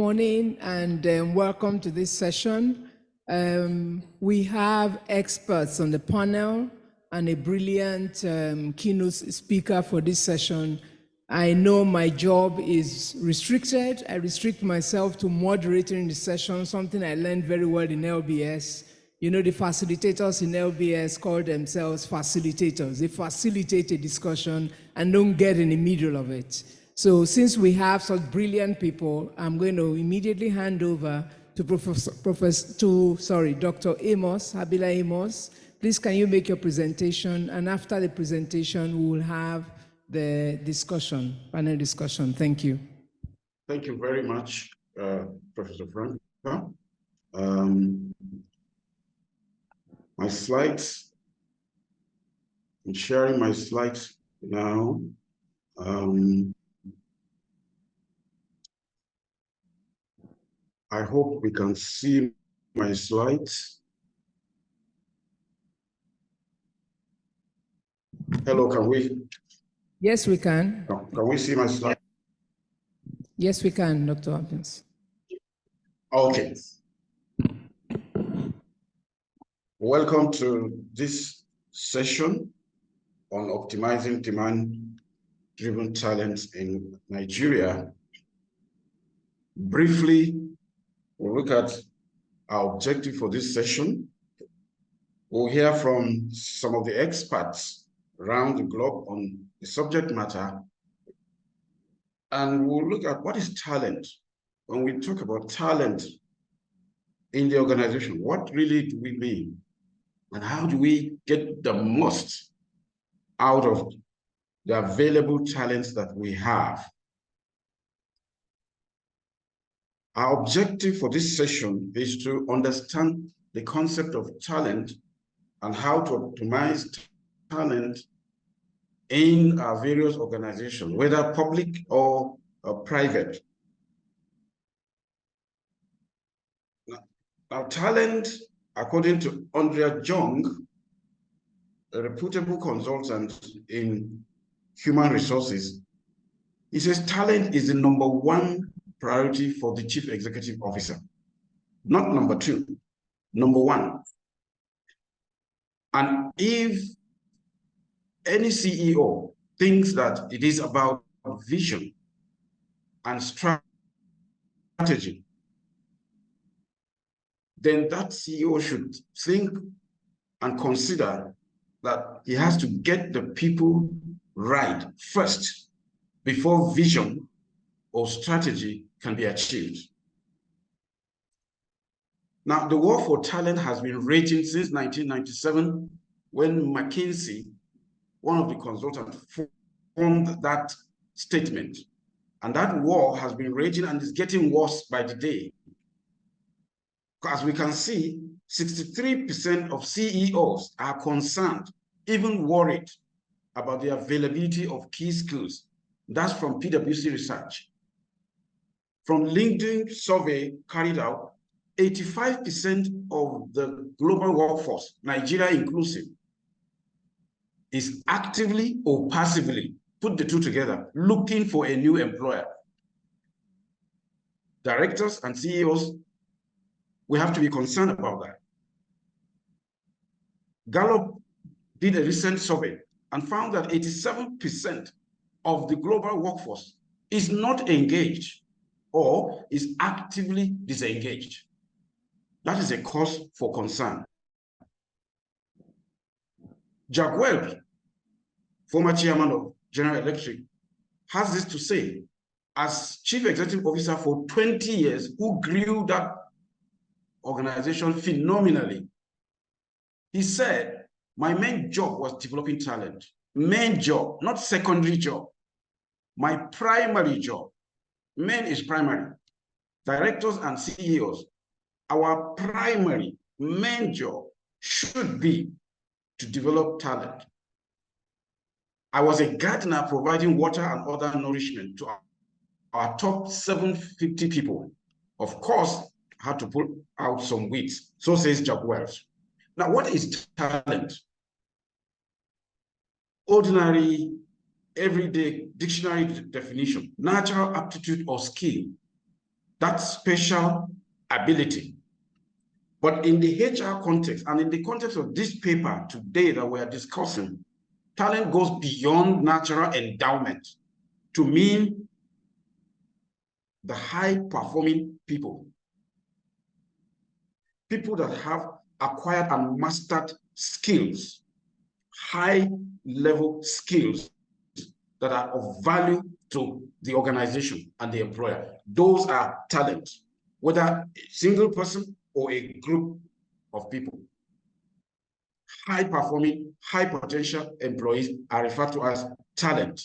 morning and welcome to this session. We have experts on the panel and a brilliant keynote speaker for this session. I know my job is restricted. I restrict myself to moderating the session, something I learned very well in LBS. You know, the facilitators in LBS call themselves facilitators. They facilitate a discussion and don't get in the middle of it. So since we have such brilliant people, I'm going to immediately hand over to Dr. Amos, Habila Amos. Please, can you make your presentation? And after the presentation, we will have the discussion, panel discussion. Thank you. Thank you very much, Professor Franca. My slides, I'm sharing my slides now. I hope we can see my slides. Hello, can we? Yes, we can. Can we see my slide? Yes, we can, Dr. Hopkins. Okay. Welcome to this session on optimizing demand-driven talents in Nigeria. Briefly, we'll look at our objective for this session. We'll hear from some of the experts around the globe on the subject matter, and we'll look at what is talent. When we talk about talent in the organization, what really do we mean? And how do we get the most out of the available talents that we have? Our objective for this session is to understand the concept of talent and how to optimize talent in our various organizations, whether public or private. Now, talent, according to Andrea Jung, a reputable consultant in human resources, he says talent is the #1 priority for the chief executive officer, not #2, #1. And if any CEO thinks that it is about vision and strategy, then that CEO should think and consider that he has to get the people right first before vision or strategy can be achieved. Now, the war for talent has been raging since 1997, when McKinsey, one of the consultants, formed that statement. And that war has been raging and is getting worse by the day. As we can see, 63% of CEOs are concerned, even worried, about the availability of key skills. That's from PwC research. From LinkedIn survey carried out, 85% of the global workforce, Nigeria inclusive, is actively or passively, put the two together, looking for a new employer. Directors and CEOs, we have to be concerned about that. Gallup did a recent survey and found that 87% of the global workforce is not engaged or is actively disengaged. That is a cause for concern. Jack Welch, former chairman of General Electric, has this to say: as chief executive officer for 20 years, who grew that organization phenomenally, he said, my main job was developing talent. Main job, not secondary job. My primary job. Main is primary. Directors and CEOs, our primary, main job should be to develop talent. I was a gardener providing water and other nourishment to our top 750 people. Of course, I had to pull out some weeds. So says Jack Welch. Now, what is talent? Ordinary, everyday dictionary definition: natural aptitude or skill that special ability. But in the HR context and in the context of this paper today that we are discussing, talent goes beyond natural endowment to mean the high-performing people. People that have acquired and mastered skills, high-level skills that are of value to the organization and the employer. Those are talent, whether a single person or a group of people. High-performing, high-potential employees are referred to as talent.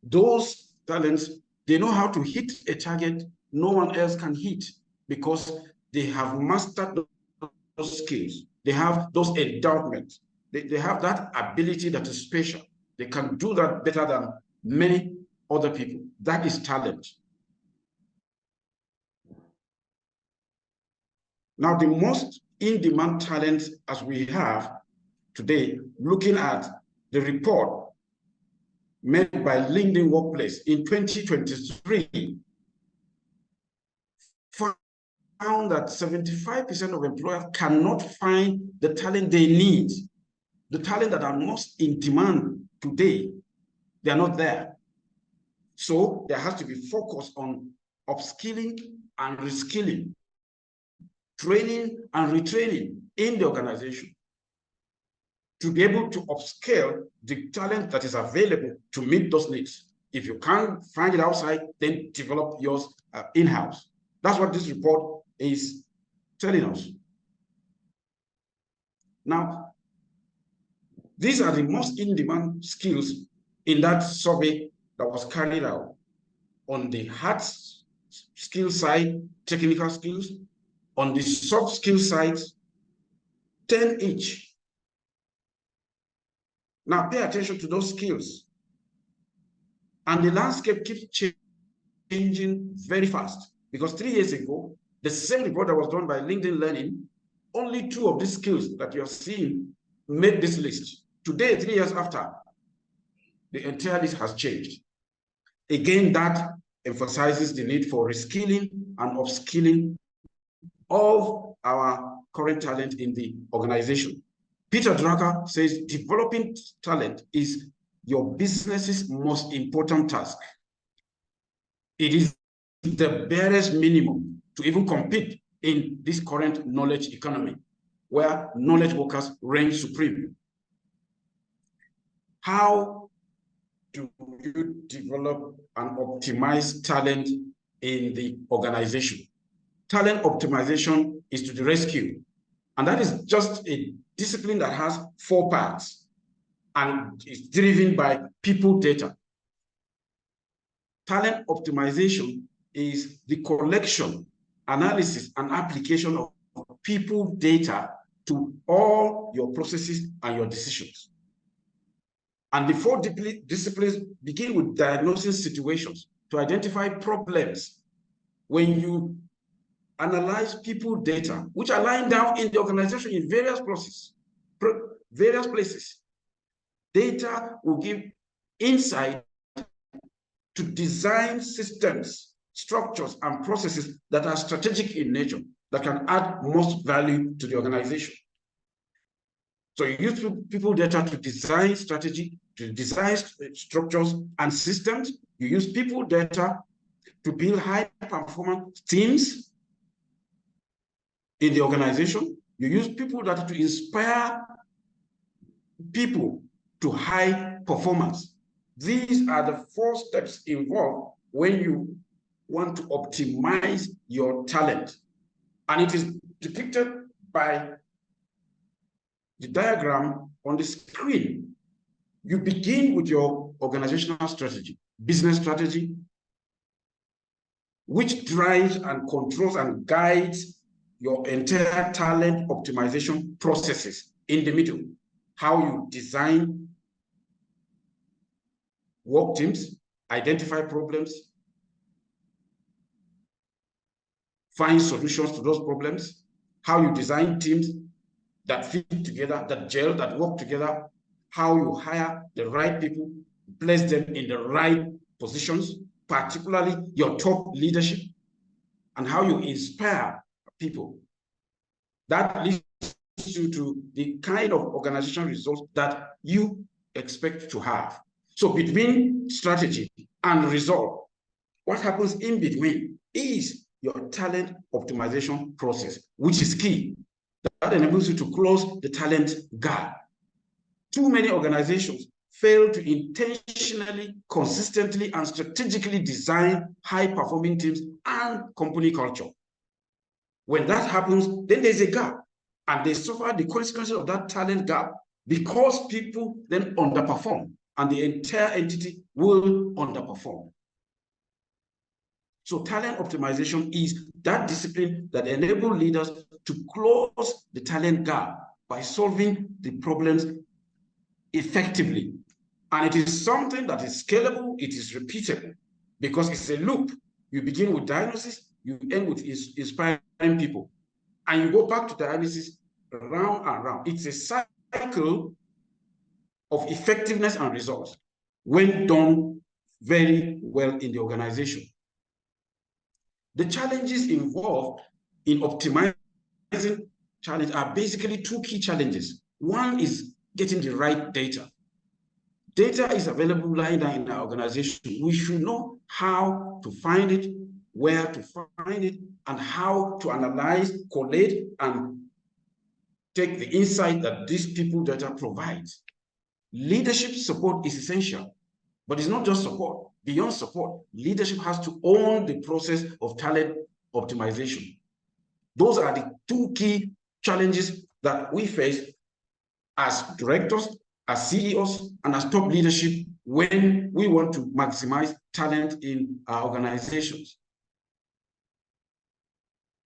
Those talents, they know how to hit a target no one else can hit because they have mastered those skills. They have those endowments. They have that ability that is special. They can do that better than many other people. That is talent. Now, the most in-demand talents as we have today, looking at the report made by LinkedIn Workplace in 2023, found that 75% of employers cannot find the talent they need. The talent that are most in demand today, they are not there. So there has to be focus on upskilling and reskilling, training and retraining in the organization to be able to upscale the talent that is available to meet those needs. If you can't find it outside, then develop yours in-house. That's what this report is telling us. Now, these are the most in-demand skills in that survey that was carried out. On the hard skill side, technical skills. On the soft skill side, 10 each. Now pay attention to those skills. And the landscape keeps changing very fast, because 3 years ago, the same report that was done by LinkedIn Learning, only 2 of these skills that you're seeing made this list. Today, 3 years after, the entire list has changed. Again, that emphasizes the need for reskilling and upskilling of our current talent in the organization. Peter Drucker says developing talent is your business's most important task. It is the barest minimum to even compete in this current knowledge economy, where knowledge workers reign supreme. How do you develop and optimize talent in the organization? Talent optimization is to the rescue. And that is just a discipline that has 4 parts and is driven by people data. Talent optimization is the collection, analysis, and application of people data to all your processes and your decisions. And the 4 disciplines begin with diagnosing situations to identify problems. When you analyze people data, which are lying down in the organization in various places, data will give insight to design systems, structures, and processes that are strategic in nature, that can add most value to the organization. So you use people data to design strategy, to design structures and systems. You use people data to build high-performance teams in the organization. You use people data to inspire people to high performance. These are the 4 steps involved when you want to optimize your talent. And it is depicted by the diagram on the screen. You begin with your organizational strategy, business strategy, which drives and controls and guides your entire talent optimization processes. In the middle, how you design work teams, identify problems, find solutions to those problems, how you design teams that fit together, that gel, that work together, how you hire the right people, place them in the right positions, particularly your top leadership, and how you inspire people. That leads you to the kind of organizational results that you expect to have. So between strategy and result, what happens in between is your talent optimization process, which is key. That enables you to close the talent gap. Too many organizations fail to intentionally, consistently, and strategically design high-performing teams and company culture. When that happens, then there's a gap, and they suffer the consequences of that talent gap because people then underperform, and the entire entity will underperform. So talent optimization is that discipline that enables leaders to close the talent gap by solving the problems effectively. And it is something that is scalable, it is repeatable, because it's a loop. You begin with diagnosis, you end with inspiring people, and you go back to diagnosis round and round. It's a cycle of effectiveness and results when done very well in the organization. The challenges involved in optimizing challenge are basically two key challenges. One is getting the right data. Data is available lying down in our organization. We should know how to find it, where to find it, and how to analyze, collate, and take the insight that these people data provides. Leadership support is essential, but it's not just support. Beyond support, leadership has to own the process of talent optimization. Those are the two key challenges that we face as directors, as CEOs, and as top leadership when we want to maximize talent in our organizations.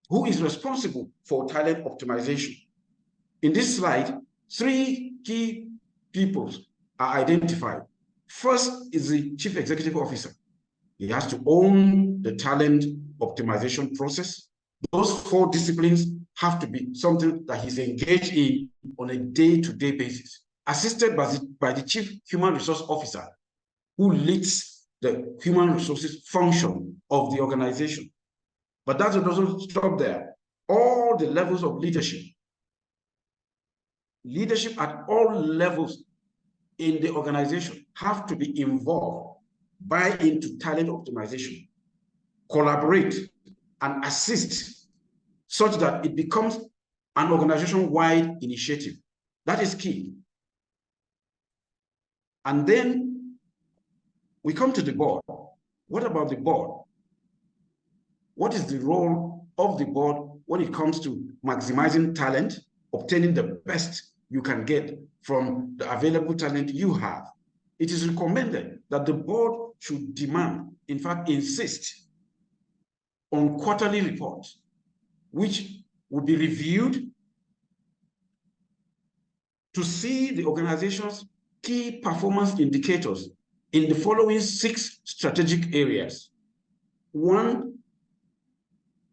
Who is responsible for talent optimization? In this slide, three key people are identified. First is the Chief Executive Officer. He has to own the talent optimization process. Those four disciplines have to be something that he's engaged in on a day-to-day basis, assisted by the Chief Human Resource Officer, who leads the human resources function of the organization. But that doesn't stop there. All the levels of leadership at all levels in the organization have to be involved, buy into talent optimization, collaborate, and assist such that it becomes an organization-wide initiative. That is key. And then we come to the board. What about the board? What is the role of the board when it comes to maximizing talent, obtaining the best you can get from the available talent you have? It is recommended that the board should demand, in fact, insist on quarterly reports, which will be reviewed to see the organization's key performance indicators in the following 6 strategic areas. 1,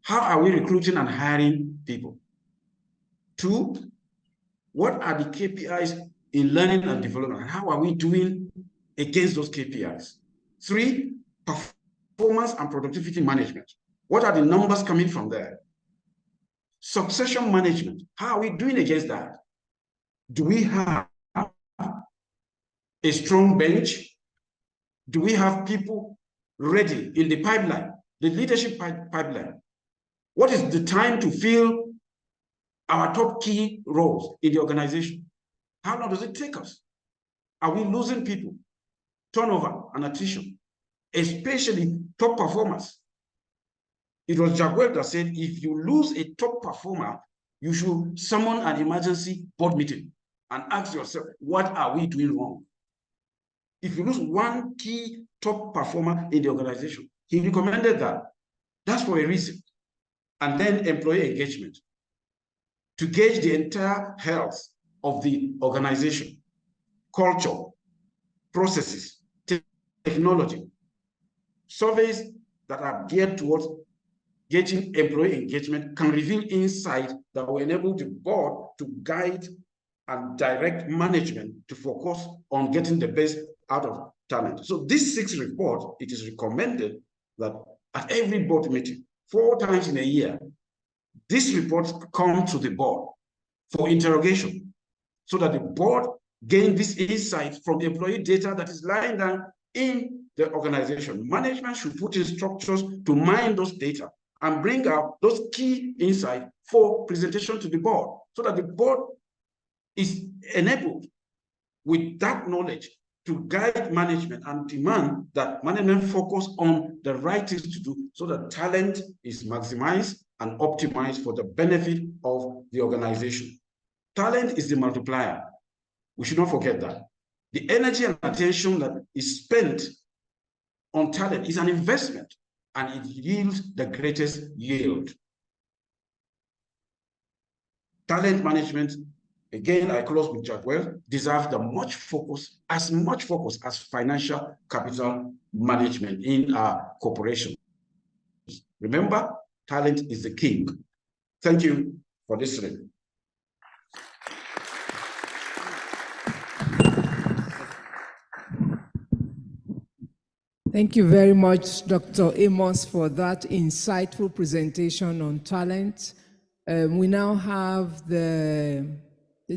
how are we recruiting and hiring people? 2, what are the KPIs in learning and development? How are we doing against those KPIs? 3, performance and productivity management. What are the numbers coming from there? Succession management. How are we doing against that? Do we have a strong bench? Do we have people ready in the pipeline, the leadership pipeline? What is the time to fill our top key roles in the organization? How long does it take us? Are we losing people? Turnover and attrition, especially top performers. It was Jaguar that said, if you lose a top performer, you should summon an emergency board meeting and ask yourself, what are we doing wrong? If you lose one key top performer in the organization, he recommended that. That's for a reason. And then employee engagement, to gauge the entire health of the organization, culture, processes, technology. Surveys that are geared towards gauging employee engagement can reveal insight that will enable the board to guide and direct management to focus on getting the best out of talent. So this 6 report, it is recommended that at every board meeting, 4 times in a year, this report comes to the board for interrogation so that the board gain this insight from employee data that is lying down in the organization. Management should put in structures to mine those data and bring out those key insights for presentation to the board so that the board is enabled with that knowledge to guide management and demand that management focus on the right things to do so that talent is maximized and optimized for the benefit of the organization. Talent is the multiplier. We should not forget that. The energy and attention that is spent on talent is an investment, and it yields the greatest yield. Talent management, again, I close with Jadwell, deserves much focus as financial capital management in our corporation. Remember, talent is the king. Thank you for listening. Thank you very much, Dr. Amos, for that insightful presentation on talent. We now have the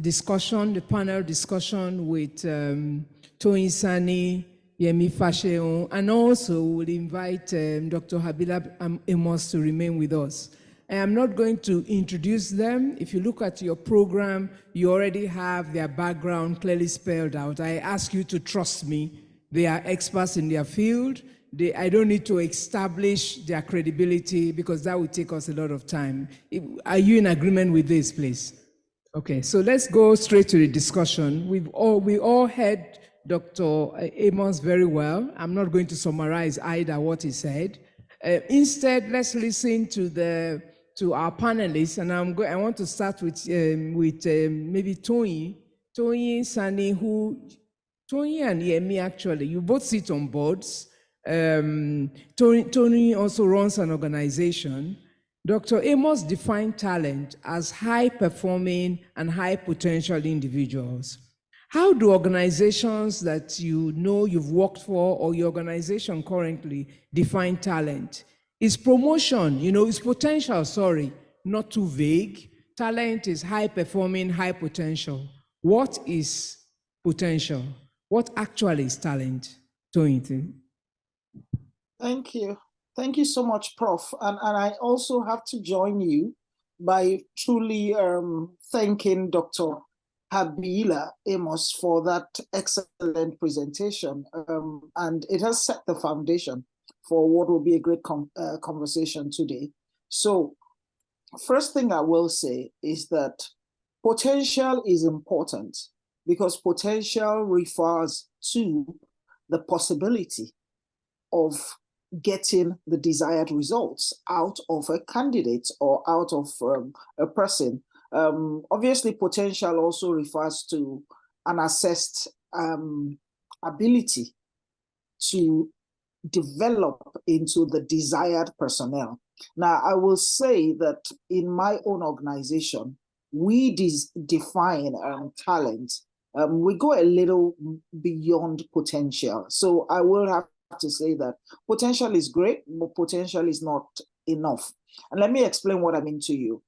discussion, the panel discussion with Toyin Sanni, Yemi Faseun, and also we'll invite Dr. Habila Amos to remain with us. I am not going to introduce them. If you look at your program, you already have their background clearly spelled out. I ask you to trust me. They are experts in their field. I don't need to establish their credibility because that would take us a lot of time. Are you in agreement with this, please? Okay, so let's go straight to the discussion. We all heard Dr. Amos very well. I'm not going to summarize either what he said. Instead, let's listen to our panelists, and I want to start with maybe Toyin Sanni, Toyin and Yemi, actually, you both sit on boards. Tony also runs an organization. Dr. Amos defined talent as high-performing and high-potential individuals. How do organizations that you know you've worked for or your organization currently define talent? Is promotion, is potential, not too vague. Talent is high-performing, high-potential. What is potential? What actually is talent? Toyin. Thank you. Thank you so much, Prof. And I also have to join you by truly thanking Dr. Habila Amos for that excellent presentation. And it has set the foundation for what will be a great conversation today. So first thing I will say is that potential is important because potential refers to the possibility of getting the desired results out of a candidate or out of a person. Obviously, potential also refers to an assessed ability to develop into the desired personnel. Now, I will say that in my own organization, we define talent. We go a little beyond potential. So I will have to say that potential is great, but potential is not enough. And let me explain what I mean to you.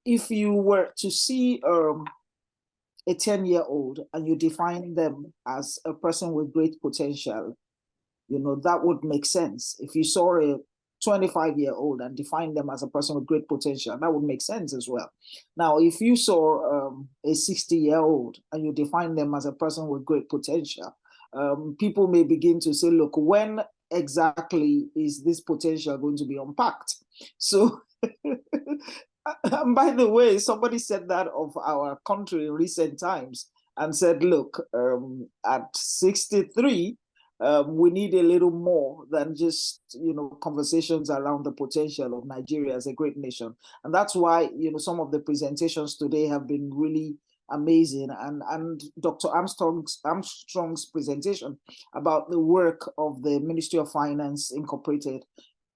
If you were to see a 10-year-old and you define them as a person with great potential, that would make sense. If you saw a 25-year-old and define them as a person with great potential, that would make sense as well. Now, if you saw a 60-year-old and you define them as a person with great potential, people may begin to say, look, when exactly is this potential going to be unpacked? So, and by the way, somebody said that of our country in recent times and said, look, at 63, we need a little more than just, conversations around the potential of Nigeria as a great nation. And that's why, some of the presentations today have been really amazing. And Dr. Armstrong's presentation about the work of the Ministry of Finance Incorporated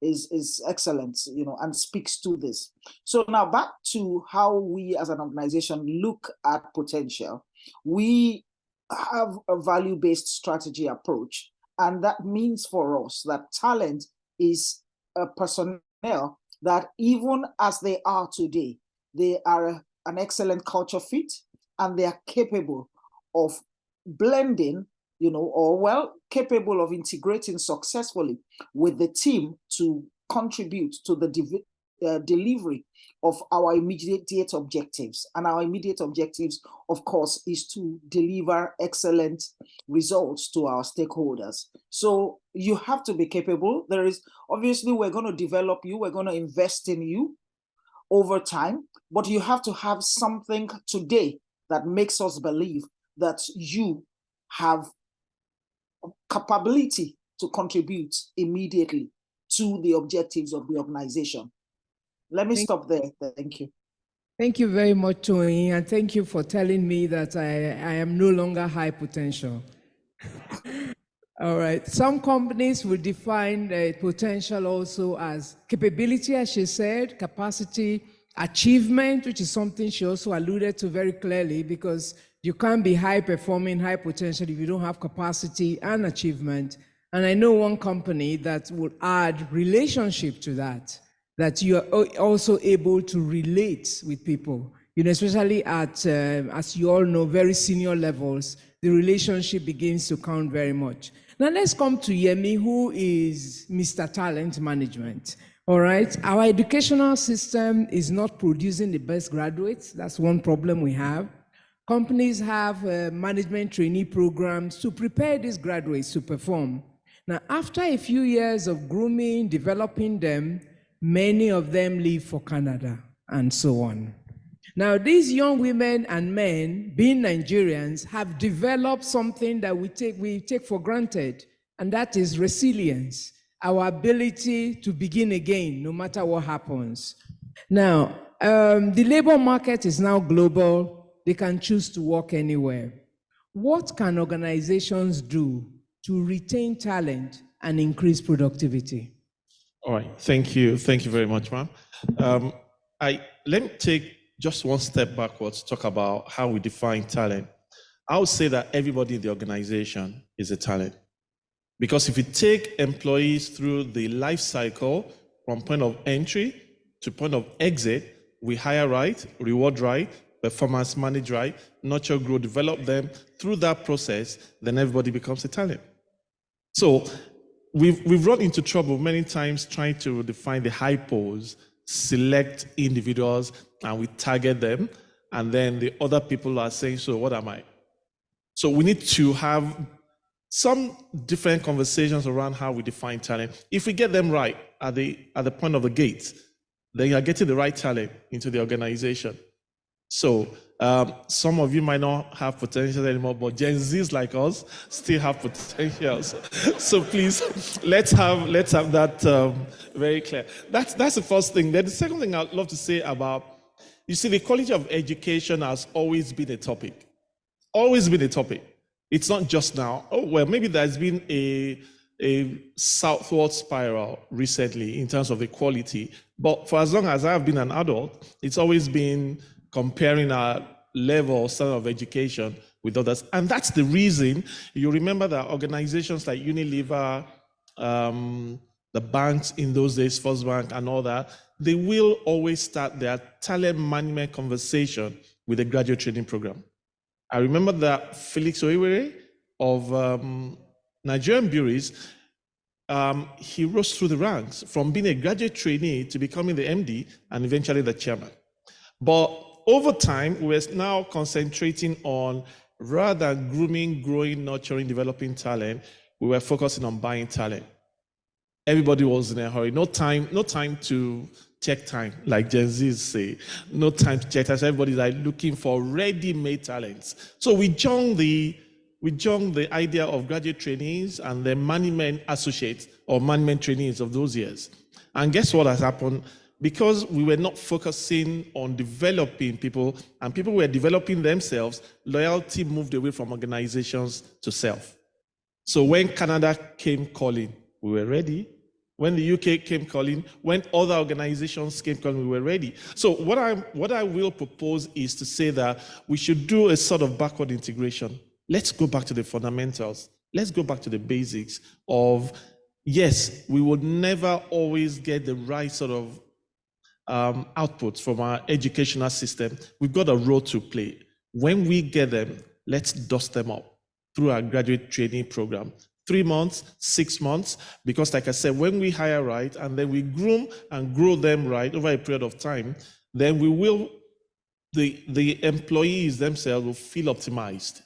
is excellent, and speaks to this. So now back to how we as an organization look at potential. We have a value-based strategy approach. And that means for us that talent is personnel that even as they are today, they are an excellent culture fit, and they are capable of blending, capable of integrating successfully with the team to contribute to the delivery of our immediate objectives. And our immediate objectives, of course, is to deliver excellent results to our stakeholders. So you have to be capable. There is, obviously, we're going to develop you, we're going to invest in you over time, but you have to have something today that makes us believe that you have capability to contribute immediately to the objectives of the organization. Let me stop there. Thank you. Thank you very much, Toyin, and thank you for telling me that I am no longer high potential. All right. Some companies will define potential also as capability, as she said, capacity, achievement, which is something she also alluded to very clearly, because you can't be high performing, high potential if you don't have capacity and achievement. And I know one company that would add relationship to that you are also able to relate with people, especially at, as you all know, very senior levels, the relationship begins to count very much. Now let's come to Yemi, who is Mr. Talent Management. All right, our educational system is not producing the best graduates. That's one problem we have. Companies have management trainee programs to prepare these graduates to perform. Now, after a few years of grooming, developing them, many of them leave for Canada and so on. Now, these young women and men, being Nigerians, have developed something that we take for granted, and that is resilience, our ability to begin again, no matter what happens. Now, the labor market is now global. They can choose to work anywhere. What can organizations do to retain talent and increase productivity? All right, thank you very much, ma'am. Let me take just one step backwards to talk about how we define talent. I would say that everybody in the organization is a talent. Because if you take employees through the life cycle from point of entry to point of exit, we hire right, reward right, performance manage right, nurture, grow, develop them. Through that process, then everybody becomes a talent. So we've run into trouble many times trying to define the hypos, select individuals, and we target them, and then the other people are saying, so what am I? So we need to have some different conversations around how we define talent. If we get them right at the point of the gate, then you're getting the right talent into the organization. So some of you might not have potential anymore, but Gen Zs like us still have potentials. So please, let's have that very clear. That's the first thing. Then the second thing I'd love to say about, you see, the quality of education has always been a topic. Always been a topic. It's not just now. Oh, well, maybe there's been a southward spiral recently in terms of the quality. But for as long as I've been an adult, it's always been comparing our level, standard of education with others. And that's the reason you remember that organizations like Unilever, the banks in those days, First Bank and all that, they will always start their talent management conversation with a graduate training program. I remember that Felix Oiwere of Nigerian breweries, he rose through the ranks from being a graduate trainee to becoming the MD and eventually the chairman. But over time, we're now concentrating on, rather than grooming, growing, nurturing, developing talent, we were focusing on buying talent. Everybody was in a hurry. No time to check time, like Gen Zs say. No time to check time. Everybody's like looking for ready-made talents. So we joined the idea of graduate trainees and the management associates or management trainees of those years. And guess what has happened? Because we were not focusing on developing people and people were developing themselves, loyalty moved away from organizations to self. So when Canada came calling, we were ready. When the UK came calling, when other organizations came calling, we were ready. So what I will propose is to say that we should do a sort of backward integration. Let's go back to the fundamentals. Let's go back to the basics of yes, we would never always get the right sort of outputs from our educational system. We've got a role to play. When we get them, let's dust them up through our graduate training program. 3 months, 6 months, because like I said, when we hire right and then we groom and grow them right over a period of time, then we will, the employees themselves will feel optimized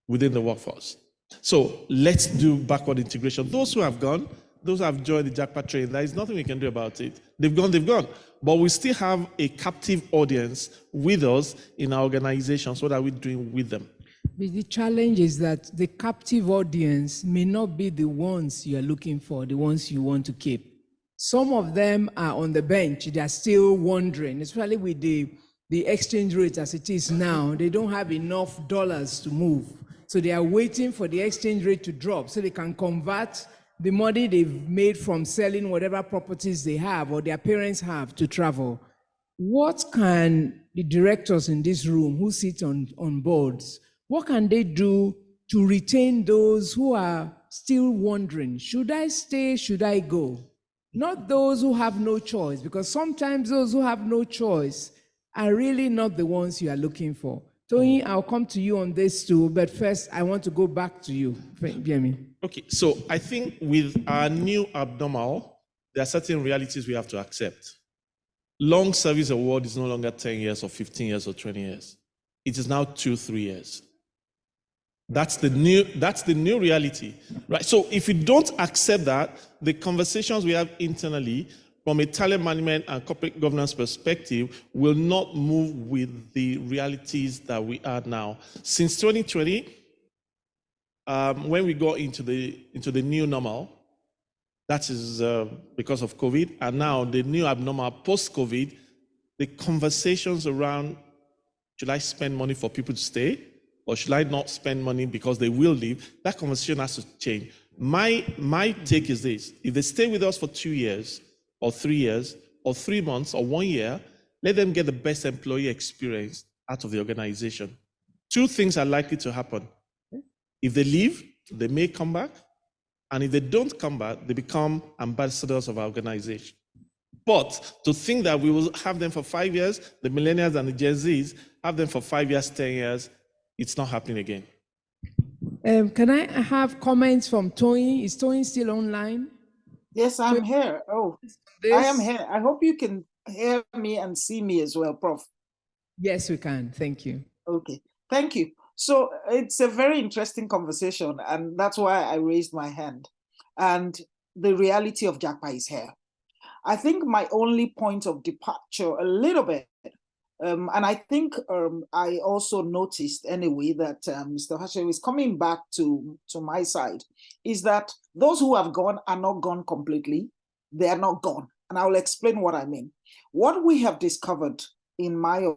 within the workforce. So let's do backward integration. Those who have gone, those who have joined the JACPA training, there is nothing we can do about it. They've gone. But we still have a captive audience with us in our organization. So what are we doing with them? The challenge is that the captive audience may not be the ones you are looking for, the ones you want to keep. Some of them are on the bench. They are still wondering, especially with the exchange rate as it is now. They don't have enough dollars to move. So they are waiting for the exchange rate to drop so they can convert the money they've made from selling whatever properties they have or their parents have to travel. What can the directors in this room who sit on boards, what can they do to retain those who are still wondering, should I stay, should I go? Not those who have no choice, because sometimes those who have no choice are really not the ones you are looking for. Toyin, I'll come to you on this too, but first I want to go back to you, Yemi. Okay, so I think with our new abnormal, there are certain realities we have to accept. Long service award is no longer 10 years or 15 years or 20 years. It is now 2-3 years. That's the new reality, right? So if you don't accept that, the conversations we have internally from a talent management and corporate governance perspective will not move with the realities that we are now. Since 2020, when we got into the new normal, that is because of COVID, and now the new abnormal post-COVID, the conversations around, should I spend money for people to stay? Or should I not spend money because they will leave? That conversation has to change. My take is this: if they stay with us for 2 years, or 3 years, or 3 months, or 1 year, let them get the best employee experience out of the organization. 2 things are likely to happen. If they leave, they may come back, and if they don't come back, they become ambassadors of our organization. But to think that we will have them for 5 years, the millennials and the Gen Zs have them for 5 years, 10 years, it's not happening again. Can I have comments from Toyin? Is Toyin still online? Yes, I'm here. Oh, I am here. I hope you can hear me and see me as well, Prof. Yes, we can. Thank you. Okay, thank you. So it's a very interesting conversation, and that's why I raised my hand. And the reality of JACPA is here. I think my only point of departure a little bit, and I think I also noticed anyway that Mr. Hashem is coming back to my side, is that those who have gone are not gone completely. They are not gone. And I'll explain what I mean. What we have discovered in my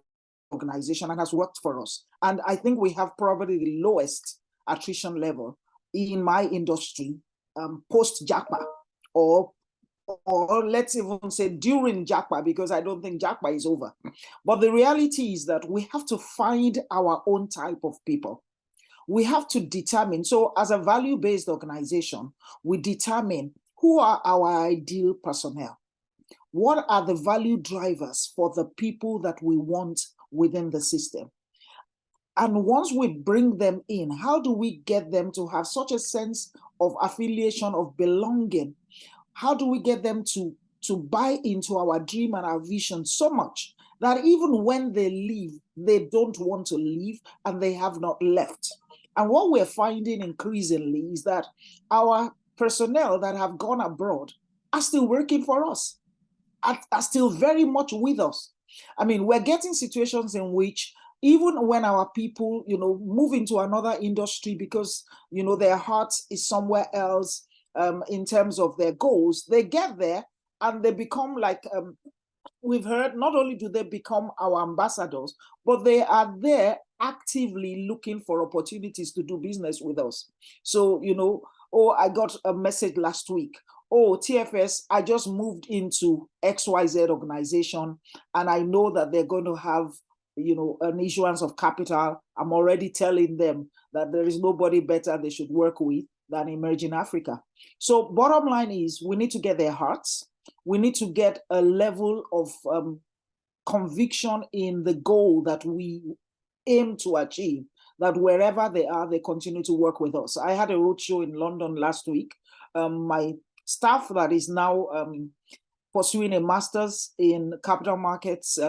organization and has worked for us, and I think we have probably the lowest attrition level in my industry post-JACPA, or let's even say during JACPA, because I don't think JACPA is over. But the reality is that we have to find our own type of people. We have to determine, so as a value-based organization, we determine who are our ideal personnel. What are the value drivers for the people that we want within the system? And once we bring them in, how do we get them to have such a sense of affiliation, of belonging? How do we get them to buy into our dream and our vision so much that even when they leave, they don't want to leave and they have not left? And what we're finding increasingly is that our personnel that have gone abroad are still working for us, are still very much with us. I mean, we're getting situations in which even when our people, move into another industry because, their heart is somewhere else, in terms of their goals, they get there and they become like, we've heard, not only do they become our ambassadors, but they are there actively looking for opportunities to do business with us. So, I got a message last week. TFS, I just moved into XYZ organization and I know that they're going to have, an issuance of capital. I'm already telling them that there is nobody better they should work with. than emerging Africa. So bottom line is we need to get their hearts. We need to get a level of conviction in the goal that we aim to achieve, that wherever they are, they continue to work with us. I had a roadshow in London last week. My staff that is now pursuing a master's in capital markets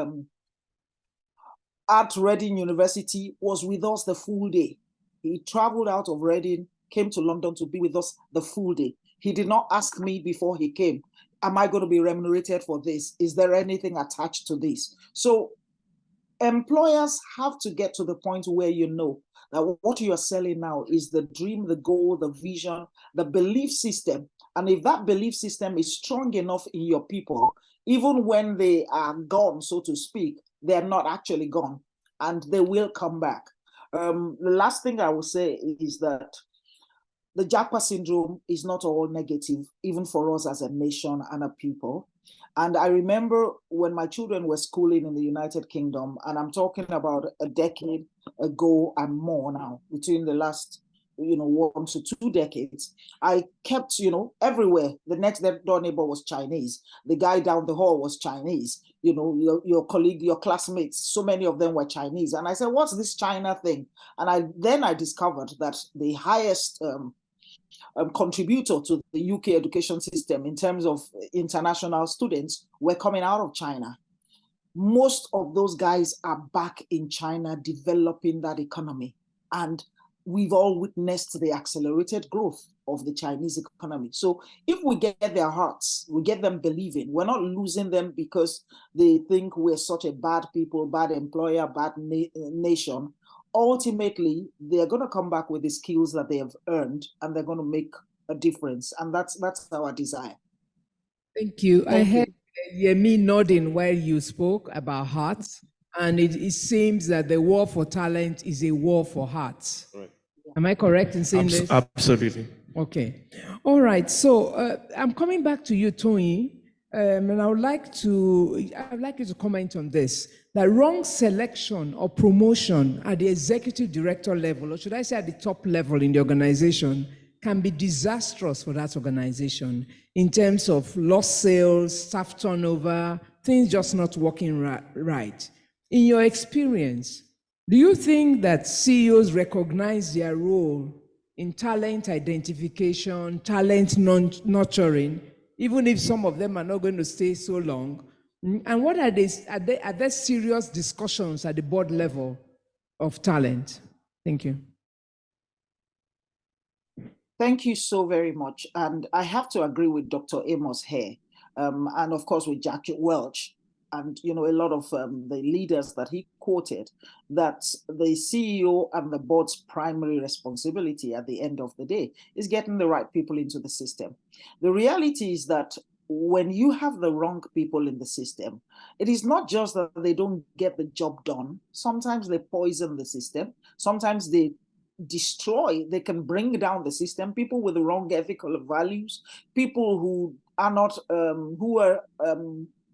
at Reading University was with us the full day. He traveled out of Reading, came to London to be with us the full day. He did not ask me before he came, am I going to be remunerated for this? Is there anything attached to this? So employers have to get to the point where you know that what you are selling now is the dream, the goal, the vision, the belief system. And if that belief system is strong enough in your people, even when they are gone, so to speak, they're not actually gone and they will come back. The last thing I will say is that the Japa syndrome is not all negative, even for us as a nation and a people. And I remember when my children were schooling in the United Kingdom, and I'm talking about a decade ago and more now, between the last 1 to 2 decades, I kept, everywhere. The next door neighbor was Chinese. The guy down the hall was Chinese. Your colleague, your classmates, so many of them were Chinese. And I said, what's this China thing? And then I discovered that the highest contributor to the UK education system in terms of international students were coming out of China. Most of those guys are back in China developing that economy. And we've all witnessed the accelerated growth of the Chinese economy. So if we get their hearts, we get them believing, we're not losing them because they think we're such a bad people, bad employer, bad nation. Ultimately, they're going to come back with the skills that they have earned and they're going to make a difference. And that's our desire. Thank you. I heard Yemi nodding while you spoke about hearts. And it seems that the war for talent is a war for hearts. Right. Am I correct in saying this? Absolutely. Okay. All right. So I'm coming back to you, Toyin, and I would like you to comment on this. That wrong selection or promotion at the executive director level, or should I say at the top level in the organization, can be disastrous for that organization in terms of lost sales, staff turnover, things just not working right. In your experience, do you think that CEOs recognize their role in talent identification, talent nurturing, even if some of them are not going to stay so long? And what are there serious discussions at the board level of talent? Thank you. Thank you so very much. And I have to agree with Dr. Amos here, and of course with Jackie Welch, and a lot of the leaders that he quoted, that the CEO and the board's primary responsibility at the end of the day is getting the right people into the system. The reality is that when you have the wrong people in the system, it is not just that they don't get the job done. Sometimes they poison the system. Sometimes they can bring down the system. People with the wrong ethical values, people who are not,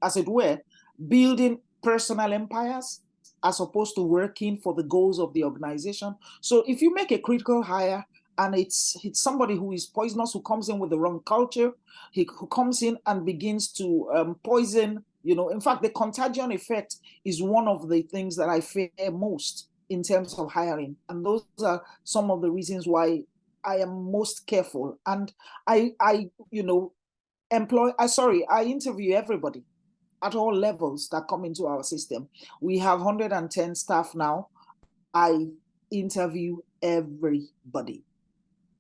as it were, building personal empires as opposed to working for the goals of the organization. So if you make a critical hire and it's somebody who is poisonous, who comes in with the wrong culture, who comes in and begins to poison, in fact, the contagion effect is one of the things that I fear most in terms of hiring. And those are some of the reasons why I am most careful. And I interview everybody at all levels that come into our system. We have 110 staff now. I interview everybody.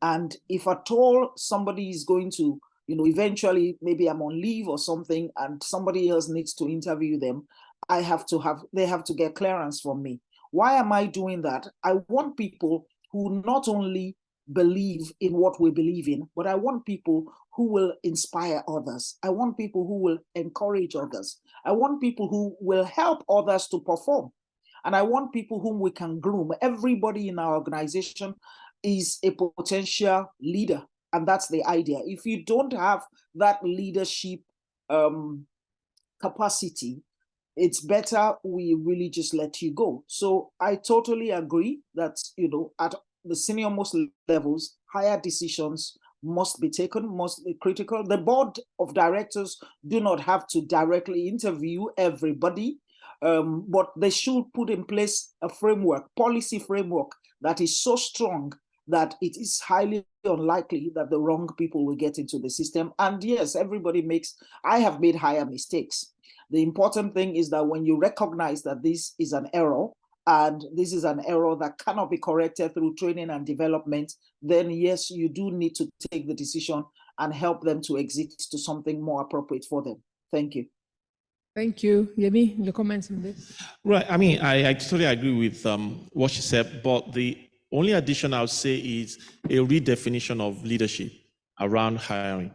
And if at all somebody is going to, eventually maybe I'm on leave or something and somebody else needs to interview them, they have to get clearance from me. Why am I doing that? I want people who not only believe in what we believe in, but I want people who will inspire others. I want people who will encourage others. I want people who will help others to perform. And I want people whom we can groom. Everybody in our organization is a potential leader. And that's the idea. If you don't have that leadership capacity, it's better we really just let you go. So I totally agree that, at the senior most levels, higher decisions must be taken, must be critical. The board of directors do not have to directly interview everybody, but they should put in place a framework, policy framework that is so strong that it is highly unlikely that the wrong people will get into the system. And yes, everybody makes, I have made higher mistakes. The important thing is that when you recognize that this is an error, and this is an error that cannot be corrected through training and development, then yes, you do need to take the decision and help them to exit to something more appropriate for them. Thank you. Thank you. Yemi, your comments on this? Right. I mean, I totally agree with what she said, but the only addition I would say is a redefinition of leadership around hiring.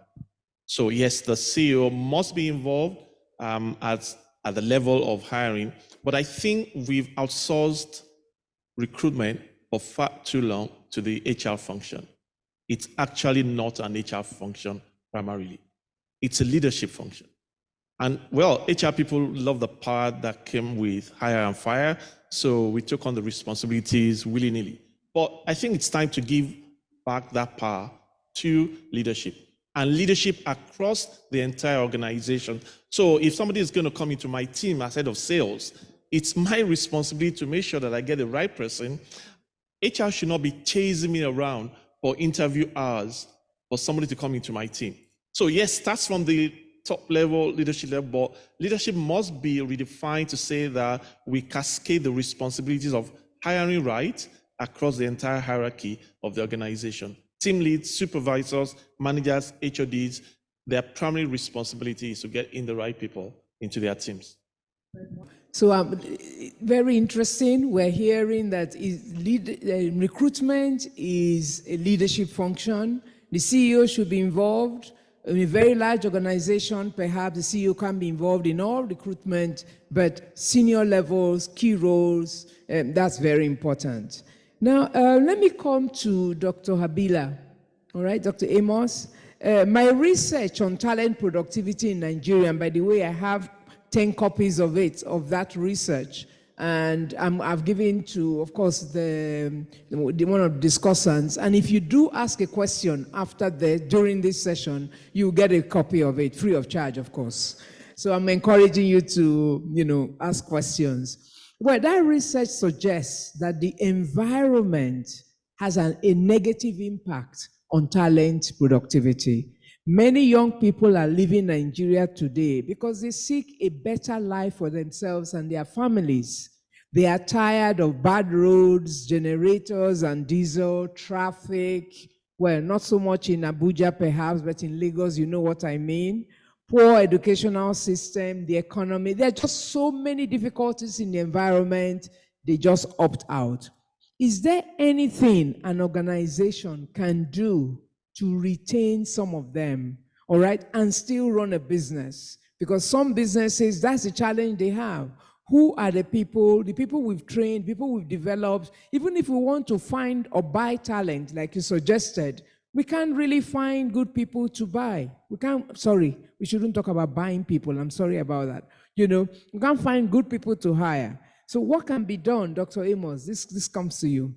So yes, the CEO must be involved at the level of hiring, but I think we've outsourced recruitment for far too long to the HR function. It's actually not an HR function primarily. It's a leadership function. And well, HR people love the power that came with hire and fire, so we took on the responsibilities willy-nilly. But I think it's time to give back that power to leadership, and leadership across the entire organization. So if somebody is going to come into my team as head of sales, it's my responsibility to make sure that I get the right person. HR should not be chasing me around for interview hours for somebody to come into my team. So yes, starts from the top level, leadership level, but leadership must be redefined to say that we cascade the responsibilities of hiring right across the entire hierarchy of the organization. Team leads, supervisors, managers, HODs, their primary responsibility is to get in the right people into their teams. So very interesting. We're hearing that recruitment is a leadership function. The CEO should be involved. In a very large organization, perhaps the CEO can be involved in all recruitment, but senior levels, key roles, that's very important. Now, let me come to Dr. Habila, all right, Dr. Amos. My research on talent productivity in Nigeria, and by the way, I have 10 copies of it, of that research, and I've given to, of course, the one of the discussants. And if you do ask a question during this session, you get a copy of it, free of charge, of course. So I'm encouraging you to, ask questions. Well, that research suggests that the environment has a negative impact on talent productivity. Many young people are leaving Nigeria today because they seek a better life for themselves and their families. They are tired of bad roads, generators and diesel, traffic. Well, not so much in Abuja perhaps, but in Lagos, you know what I mean. Poor educational system, the economy. There are just so many difficulties in the environment, they just opt out. Is there anything an organization can do to retain some of them, all right, and still run a business? Because some businesses, that's the challenge they have. Who are the people we've trained, people we've developed? Even if we want to find or buy talent, like you suggested, we can't really find good people to buy. We shouldn't talk about buying people. I'm sorry about that. We can't find good people to hire. So what can be done, Dr. Amos? This comes to you.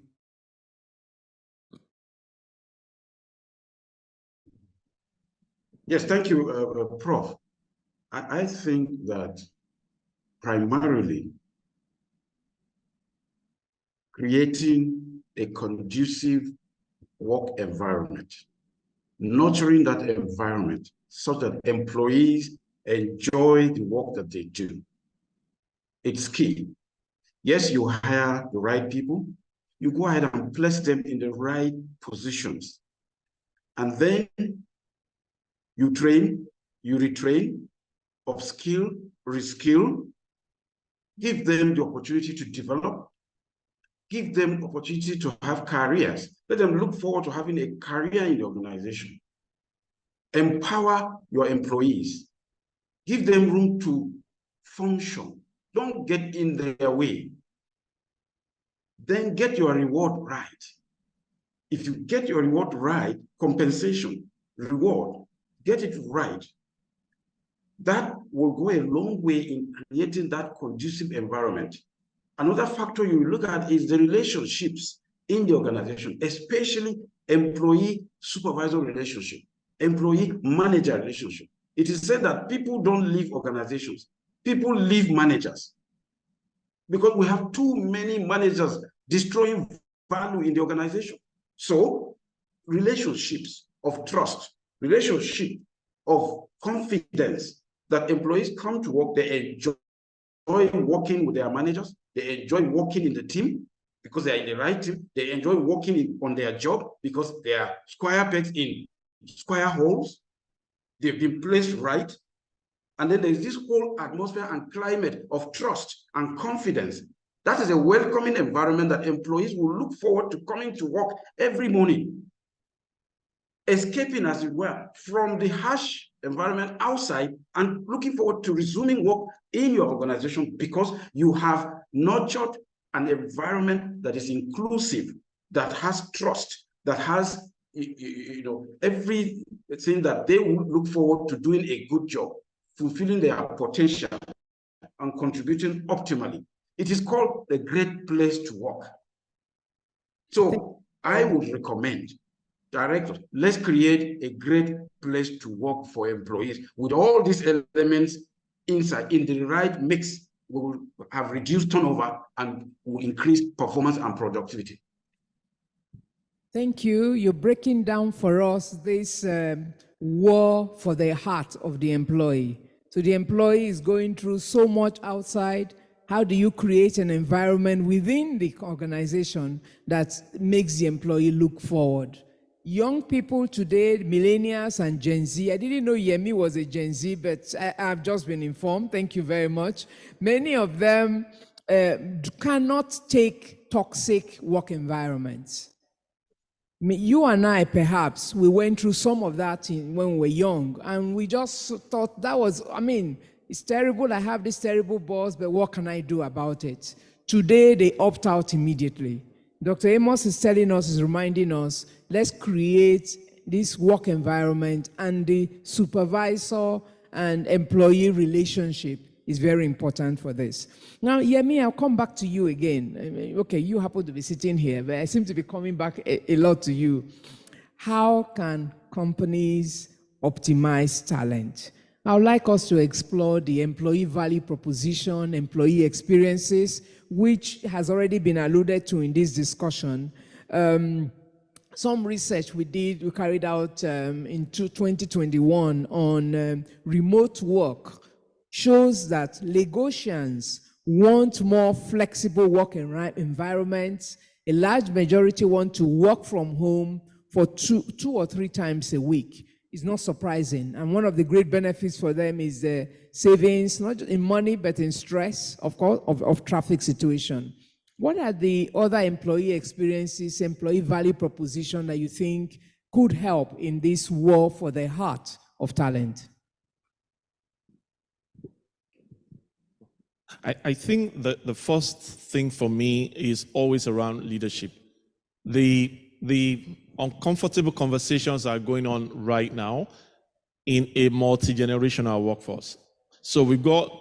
Yes, thank you, Prof. I think that primarily creating a conducive work environment, nurturing that environment so that employees enjoy the work that they do. It's key. Yes, you hire the right people, you go ahead and place them in the right positions. And then you train, you retrain, upskill, reskill, give them the opportunity to develop, give them opportunity to have careers. Let them look forward to having a career in the organization. Empower your employees. Give them room to function. Don't get in their way. Then get your reward right. If you get your reward right, compensation, reward, get it right, that will go a long way in creating that conducive environment. Another factor you look at is the relationships in the organization, especially employee-supervisor relationship, employee-manager relationship. It is said that people don't leave organizations, people leave managers. Because we have too many managers destroying value in the organization. So relationships of trust, relationship of confidence, that employees come to work, they enjoy working with their managers, they enjoy working in the team because they are in the right team, they enjoy working on their job because they are square pegs in square holes, they've been placed right. And then there's this whole atmosphere and climate of trust and confidence. That is a welcoming environment that employees will look forward to coming to work every morning, escaping, as it were, from the harsh environment outside and looking forward to resuming work in your organization because you have nurtured an environment that is inclusive, that has trust, that has everything that they will look forward to doing a good job, fulfilling their potential and contributing optimally. It is called a great place to work. So I would recommend, directors, let's create a great place to work for employees. With all these elements inside, in the right mix, we will have reduced turnover and will increase performance and productivity. Thank you. You're breaking down for us this war for the heart of the employee. So the employee is going through so much outside. How do you create an environment within the organization that makes the employee look forward? Young people today, millennials and Gen Z, I didn't know Yemi was a Gen Z, but I've just been informed. Thank you very much. Many of them cannot take toxic work environments. You and I, perhaps, we went through some of that when we were young, and we just thought that was, it's terrible, I have this terrible boss, but what can I do about it? Today, they opt out immediately. Dr. Amos is telling us, is reminding us, let's create this work environment, and the supervisor and employee relationship is very important for this. Now, Yemi, I'll come back to you again. Okay, you happen to be sitting here, but I seem to be coming back a lot to you. How can companies optimize talent? I would like us to explore the employee value proposition, employee experiences, which has already been alluded to in this discussion. Some research we carried out in 2021 on remote work shows that Lagosians want more flexible work environments. A large majority want to work from home for two or three times a week. It's not surprising. And one of the great benefits for them is the savings, not just in money, but in stress, of course, of traffic situation. What are the other employee experiences, employee value proposition that you think could help in this war for the heart of talent? I think that the first thing for me is always around leadership. The uncomfortable conversations are going on right now in a multi-generational workforce. So we've got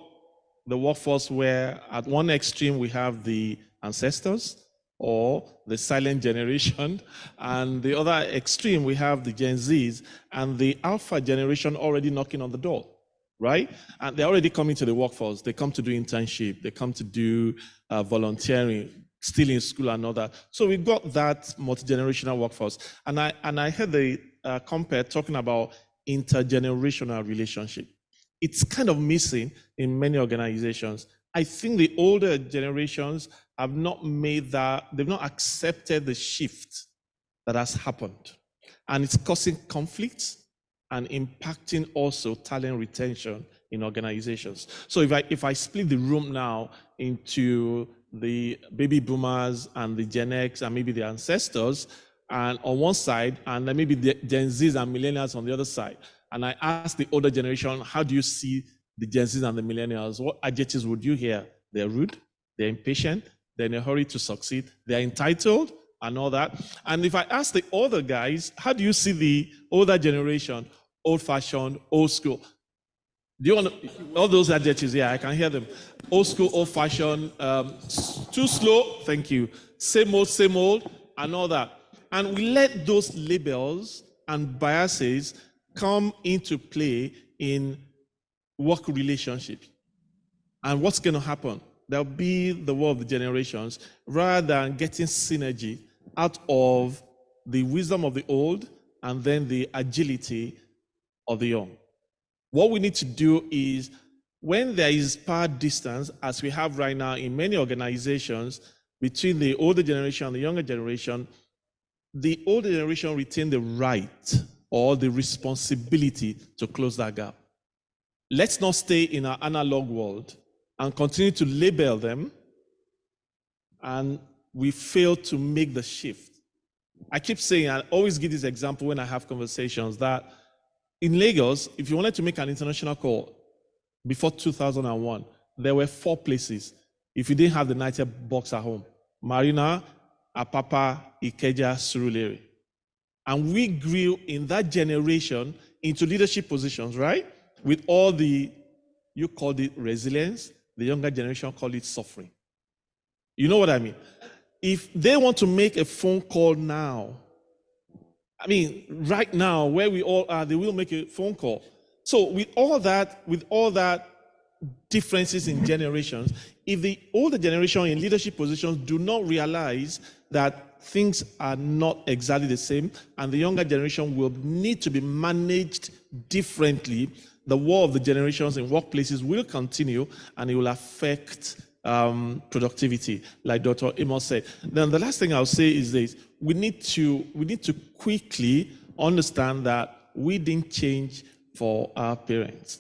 the workforce where at one extreme we have the ancestors or the silent generation, and the other extreme we have the Gen Zs and the Alpha generation already knocking on the door. Right? And they're already coming to the workforce. They come to do internship. They come to do volunteering, still in school and all that. So we've got that multi-generational workforce. And I heard the compare talking about intergenerational relationship. It's kind of missing in many organizations. I think the older generations have not made that, they've not accepted the shift that has happened. And it's causing conflicts and impacting also talent retention in organizations. So if I split the room now into the baby boomers and the Gen X and maybe the ancestors, and on one side, and then maybe the Gen Zs and millennials on the other side, and I ask the older generation, how do you see the Gen Zs and the millennials? What adjectives would you hear? They're rude, they're impatient, they're in a hurry to succeed, they're entitled, and all that. And if I ask the older guys, how do you see the older generation? Old-fashioned, old school. Do you want all those adjectives? Yeah, I can hear them. Old school, old-fashioned, too slow, thank you. Same old, and all that. And we let those labels and biases come into play in work relationships. And what's going to happen? There'll be the war of the generations, rather than getting synergy out of the wisdom of the old and then the agility of the young. What we need to do is, when there is power distance, as we have right now in many organizations, between the older generation and the younger generation, the older generation retain the right or the responsibility to close that gap. Let's not stay in our analog world and continue to label them, and we fail to make the shift. I keep saying, I always give this example when I have conversations, that in Lagos, if you wanted to make an international call before 2001, there were 4 places if you didn't have the United box at home: Marina, Apapa, Ikeja, Surulere. And we grew in that generation into leadership positions, right? With all the, you called it resilience, the younger generation call it suffering. You know what I mean? If they want to make a phone call now, I mean, right now, where we all are, they will make a phone call. So with all that differences in generations, if the older generation in leadership positions do not realize that things are not exactly the same, and the younger generation will need to be managed differently, the war of the generations in workplaces will continue, and it will affect productivity, like Dr. Amos said. Then the last thing I'll say is this: we need to quickly understand that we didn't change for our parents.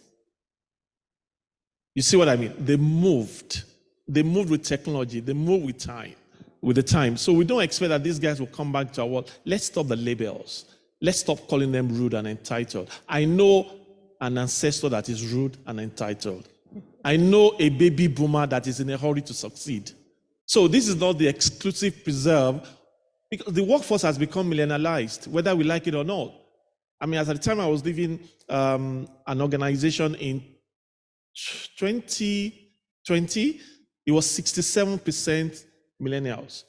You see what I mean? They moved with technology, they moved with the time. So we don't expect that these guys will come back to our world. Let's stop the labels. Let's stop calling them rude and entitled. I know an ancestor that is rude and entitled. I know a baby boomer that is in a hurry to succeed. So this is not the exclusive preserve, because the workforce has become millennialized, whether we like it or not. I mean, at the time I was leaving an organization in 2020, it was 67% millennials.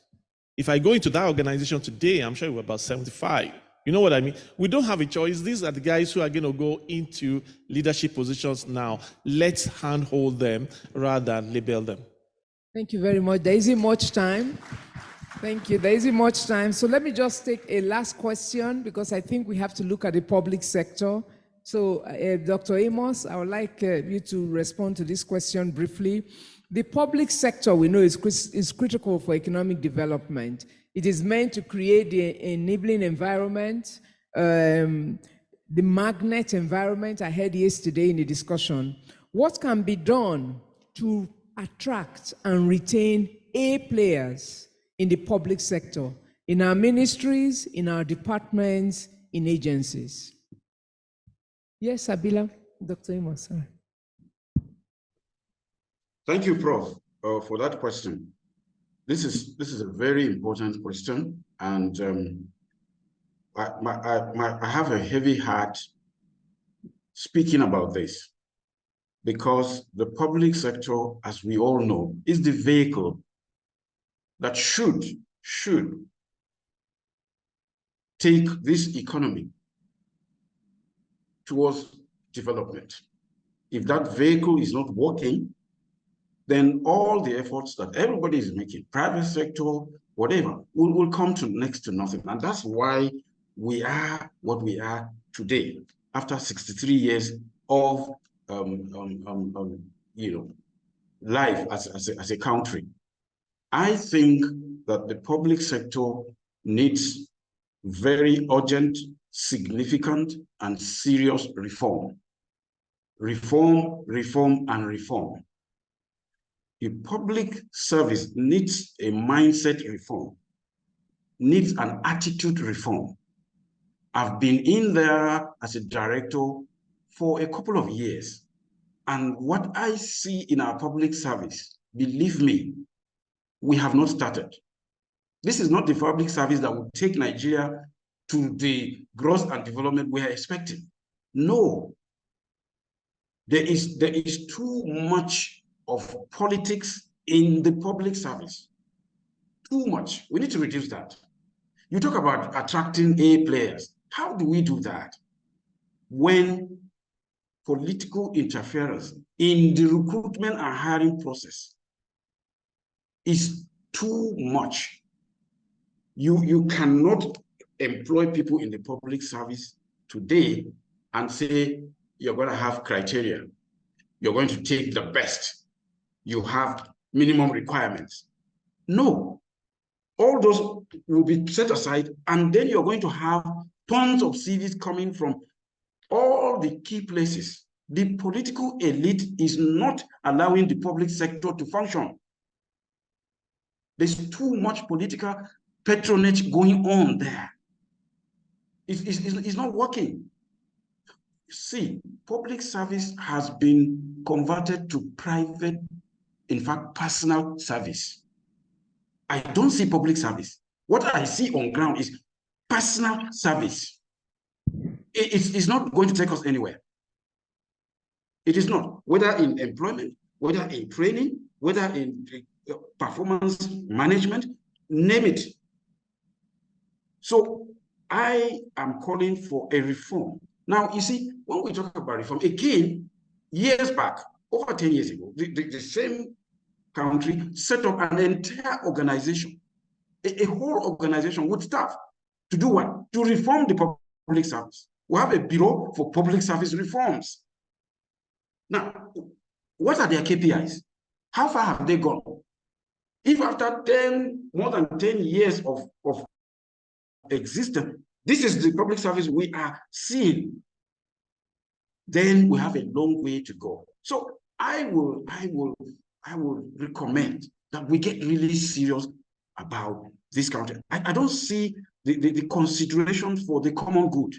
If I go into that organization today, I'm sure we're about 75. You know what I mean? We don't have a choice. These are the guys who are going to go into leadership positions now. Let's handhold them rather than label them. Thank you very much. There isn't much time. Thank you. There isn't much time. So let me just take a last question, because I think we have to look at the public sector. So Dr. Amos, I would like you to respond to this question briefly. The public sector, we know, is critical for economic development. It is meant to create the enabling environment, the magnet environment I heard yesterday in the discussion. What can be done to attract and retain A players in the public sector, in our ministries, in our departments, in agencies? Yes, Habila, Dr. Amos. Thank you, Prof, for that question. This is a very important question, and I have a heavy heart speaking about this, because the public sector, as we all know, is the vehicle that should take this economy towards development. If that vehicle is not working, then all the efforts that everybody is making, private sector, whatever, will come to next to nothing. And that's why we are what we are today, after 63 years of life as a country. I think that the public sector needs very urgent, significant, and serious reform. Reform, reform, and reform. A public service needs a mindset reform, needs an attitude reform. I've been in there as a director for a couple of years, and what I see in our public service, believe me, we have not started. This is not the public service that will take Nigeria to the growth and development we are expecting. No. There is too much of politics in the public service. Too much. We need to reduce that. You talk about attracting A players. How do we do that when political interference in the recruitment and hiring process is too much? You cannot employ people in the public service today and say you're going to have criteria. You're going to take the best. You have minimum requirements. No. All those will be set aside, and then you're going to have tons of CVs coming from all the key places. The political elite is not allowing the public sector to function. There's too much political patronage going on there. It's not working. See, public service has been converted to private, in fact, personal service. I don't see public service. What I see on ground is personal service. It's not going to take us anywhere. It is not, whether in employment, whether in training, whether in performance management, name it. So I am calling for a reform. Now, you see, when we talk about reform, again, years back, over 10 years ago, the same country set up an entire organization, a whole organization with staff to do what? To reform the public service. We have a Bureau for Public Service Reforms. Now, what are their KPIs? How far have they gone? If after more than 10 years of existence, this is the public service we are seeing, then we have a long way to go. So I will recommend that we get really serious about this country. I don't see the consideration for the common good.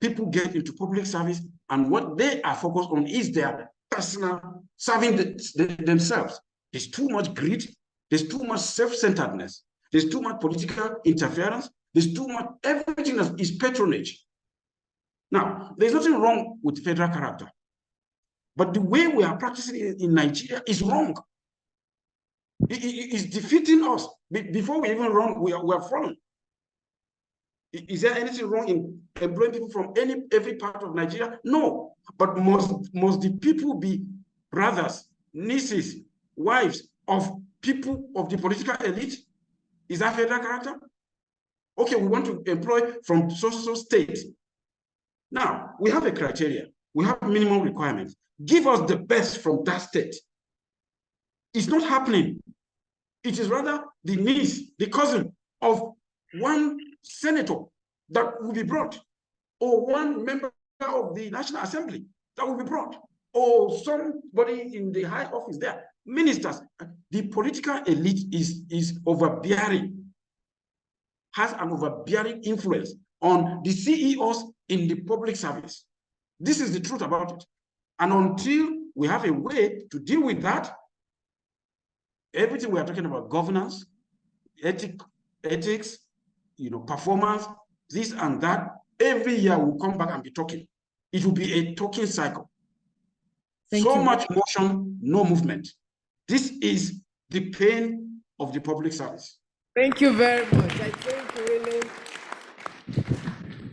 People get into public service, and what they are focused on is their personal serving themselves. There's too much greed. There's too much self-centeredness. There's too much political interference. There's too much, everything is patronage. Now, there's nothing wrong with federal character, but the way we are practicing it in Nigeria is wrong. It is defeating us. Before we even run, we are falling. Is there anything wrong in employing people from every part of Nigeria? No, but must the people be brothers, nieces, wives of people of the political elite? Is that federal character? Okay, we want to employ from so state. Now, we have a criteria. We have minimum requirements. Give us the best from that state. It's not happening. It is rather the niece, the cousin of one senator that will be brought, or one member of the National Assembly that will be brought, or somebody in the high office there, ministers. The political elite is overbearing, has an overbearing influence on the CEOs in the public service. This is the truth about it. And until we have a way to deal with that, everything we are talking about, governance, ethics, performance, this and that, every year we'll come back and be talking. It will be a talking cycle. So much motion, no movement. This is the pain of the public service. Thank you very much. I think really,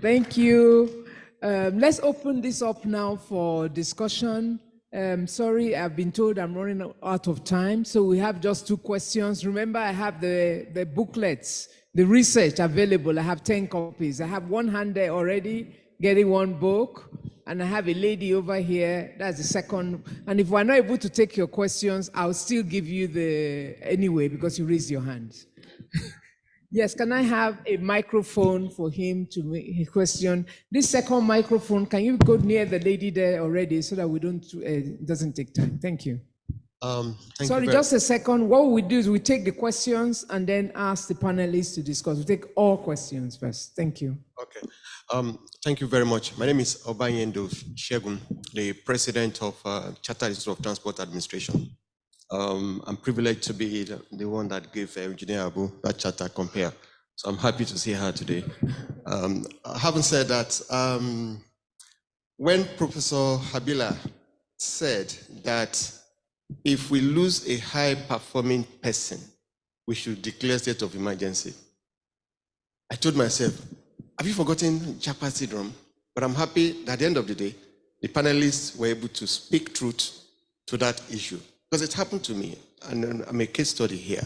thank you. Let's open this up now for discussion. Sorry, I've been told I'm running out of time, so we have just 2 questions. Remember, I have the booklets, the research available. I have 10 copies. I have one hand there already, getting one book, and I have a lady over here. That's the second. And if we're not able to take your questions, I'll still give you anyway, because you raised your hand. Yes, can I have a microphone for him to make his question? This second microphone, can you go near the lady there already so that we don't, it doesn't take time? Thank you. Sorry, just a second. What we do is we take the questions and then ask the panelists to discuss. We take all questions first. Thank you. Okay. Thank you very much. My name is Obayendo Shegun, the president of Chartered Institute of Transport Administration. I'm privileged to be the one that gave Engineer Abu that charter compare. So I'm happy to see her today. Having said that, when Professor Habila said that if we lose a high-performing person, we should declare state of emergency, I told myself, have you forgotten Japa syndrome? But I'm happy that at the end of the day, the panelists were able to speak truth to that issue. Because it happened to me, and I'm a case study here.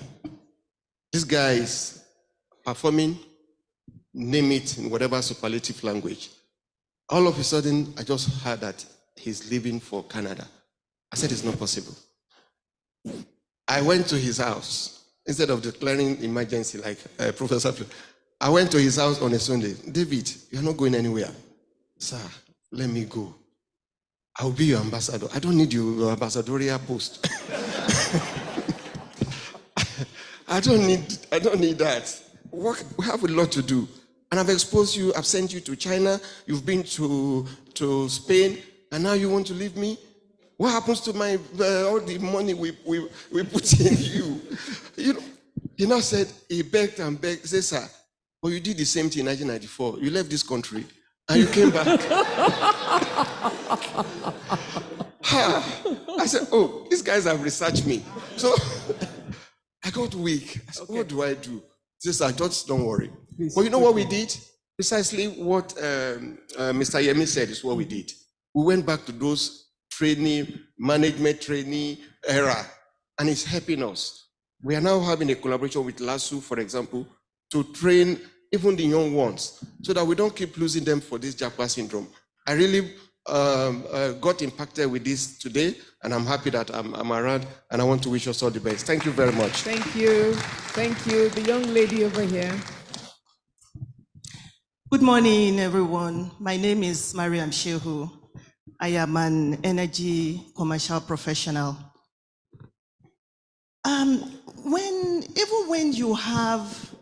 This guy is performing, name it in whatever superlative language. All of a sudden, I just heard that he's leaving for Canada. I said, it's not possible. I went to his house. Instead of declaring emergency like Professor, I went to his house on a Sunday. David, you're not going anywhere. Sir, let me go. I'll be your ambassador. I don't need your ambassadorial post. I don't need that. We have a lot to do. And I've exposed you, I've sent you to China, you've been to Spain, and now you want to leave me? What happens to my all the money we put in you? You know, he now said, he begged and begged. He said, sir, but you did the same thing in 1994. You left this country and you came back. I said, oh, these guys have researched me. So I got weak. I said, okay, what do I do? He said, sir, just don't worry. But you know what we did? Precisely what Mr. Yemi said is what we did. We went back to those management trainee era, and it's helping us. We are now having a collaboration with LASU, for example, to train even the young ones, so that we don't keep losing them for this Japa syndrome. I really got impacted with this today, and I'm happy that I'm around, and I want to wish us all the best. Thank you very much. Thank you. Thank you. The young lady over here. Good morning, everyone. My name is Mariam Shehu. I am an energy commercial professional. Even when you have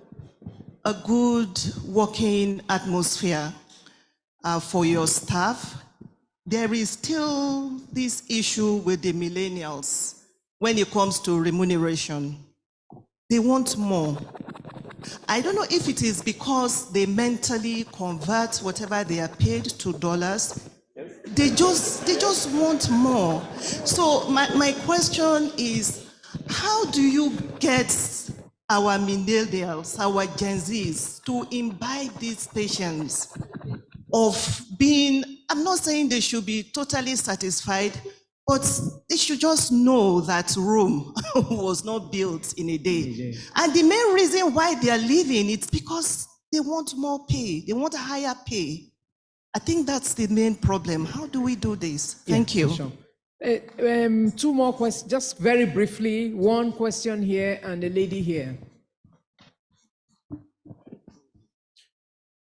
a good working atmosphere for your staff, there is still this issue with the millennials when it comes to remuneration. They want more. I don't know if it is because they mentally convert whatever they are paid to dollars. They just want more. So my question is, how do you get our millennials, our Gen Zs, to imbibe these patients of being, I'm not saying they should be totally satisfied, but they should just know that Rome was not built in a day. And the main reason why they are leaving, it's because they want more pay, they want a higher pay. I think that's the main problem. How do we do this? Thank you. Sure. Two more questions, just very briefly. One question here and a lady here.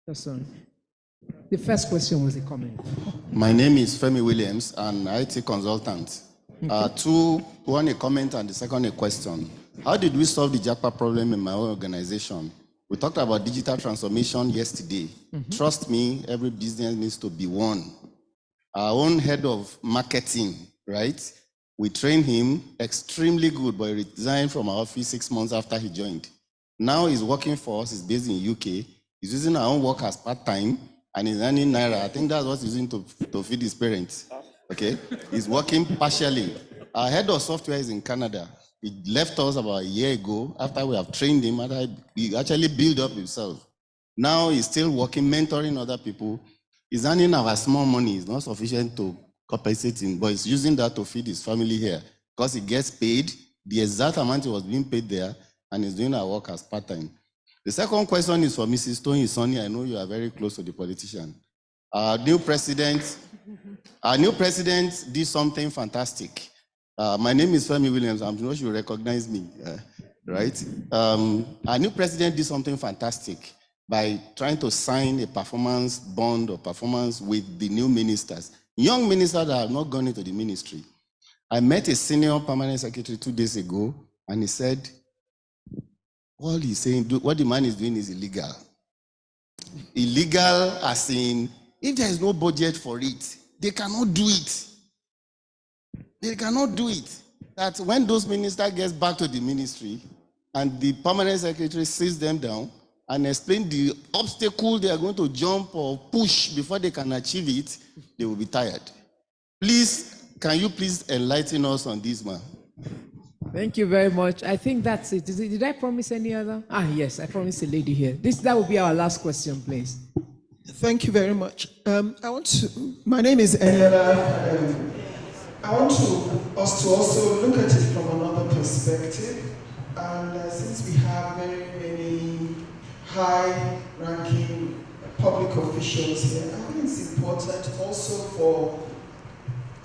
The first question was a comment. My name is Femi Williams, an IT consultant. One a comment and the second a question. How did we solve the Japa problem in my own organization? We talked about digital transformation yesterday. Trust me, every business needs to be one. Our own head of marketing, right? We trained him extremely good, but he resigned from our office 6 months after he joined. Now he's working for us, he's based in UK. He's using our own work as part-time, and he's earning Naira. I think that's what he's using to feed his parents, okay? He's working partially. Our head of software is in Canada. He left us about a year ago after we have trained him, after he actually built up himself. Now he's still working, mentoring other people. He's earning our small money. It's not sufficient to compensate him, but he's using that to feed his family here because he gets paid the exact amount he was being paid there, and he's doing our work as part-time. The second question is for Mrs. Toyin Sanni. I know you are very close to the politician. Our new president did something fantastic. My name is Femi Williams. I'm sure you recognize me, right? Our new president did something fantastic by trying to sign a performance bond or performance with the new ministers, young ministers that have not gone into the ministry. I met a senior permanent secretary 2 days ago, and he said, all he's saying, what the man is doing is illegal. Illegal as in, if there is no budget for it, they cannot do it. They cannot do it. That when those ministers get back to the ministry and the permanent secretary sits them down and explain the obstacle they are going to jump or push before they can achieve it, they will be tired. Please, can you please enlighten us on this, man? Thank you very much. I think that's it. Did I promise any other? Yes, I promised a lady here. That will be our last question, please. Thank you very much. My name is Eniola. I want us to also look at it from another perspective. And since we have very many high-ranking public officials here, I think it's important also for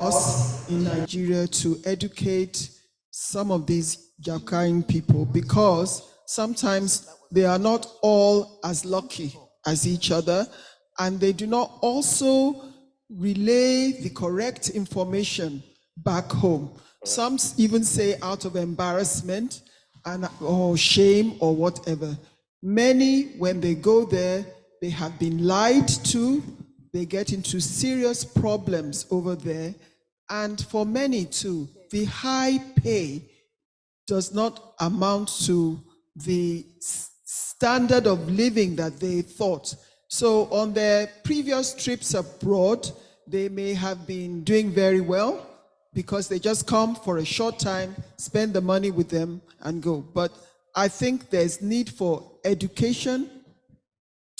us in Nigeria to educate some of these Jakain people, because sometimes they are not all as lucky as each other, and they do not also relay the correct information back home. Some even say out of embarrassment or shame or whatever. Many, when they go there, they have been lied to, they get into serious problems over there, and for many too, the high pay does not amount to the standard of living that they thought. So on their previous trips abroad, they may have been doing very well because they just come for a short time, spend the money with them and go. But I think there's need for education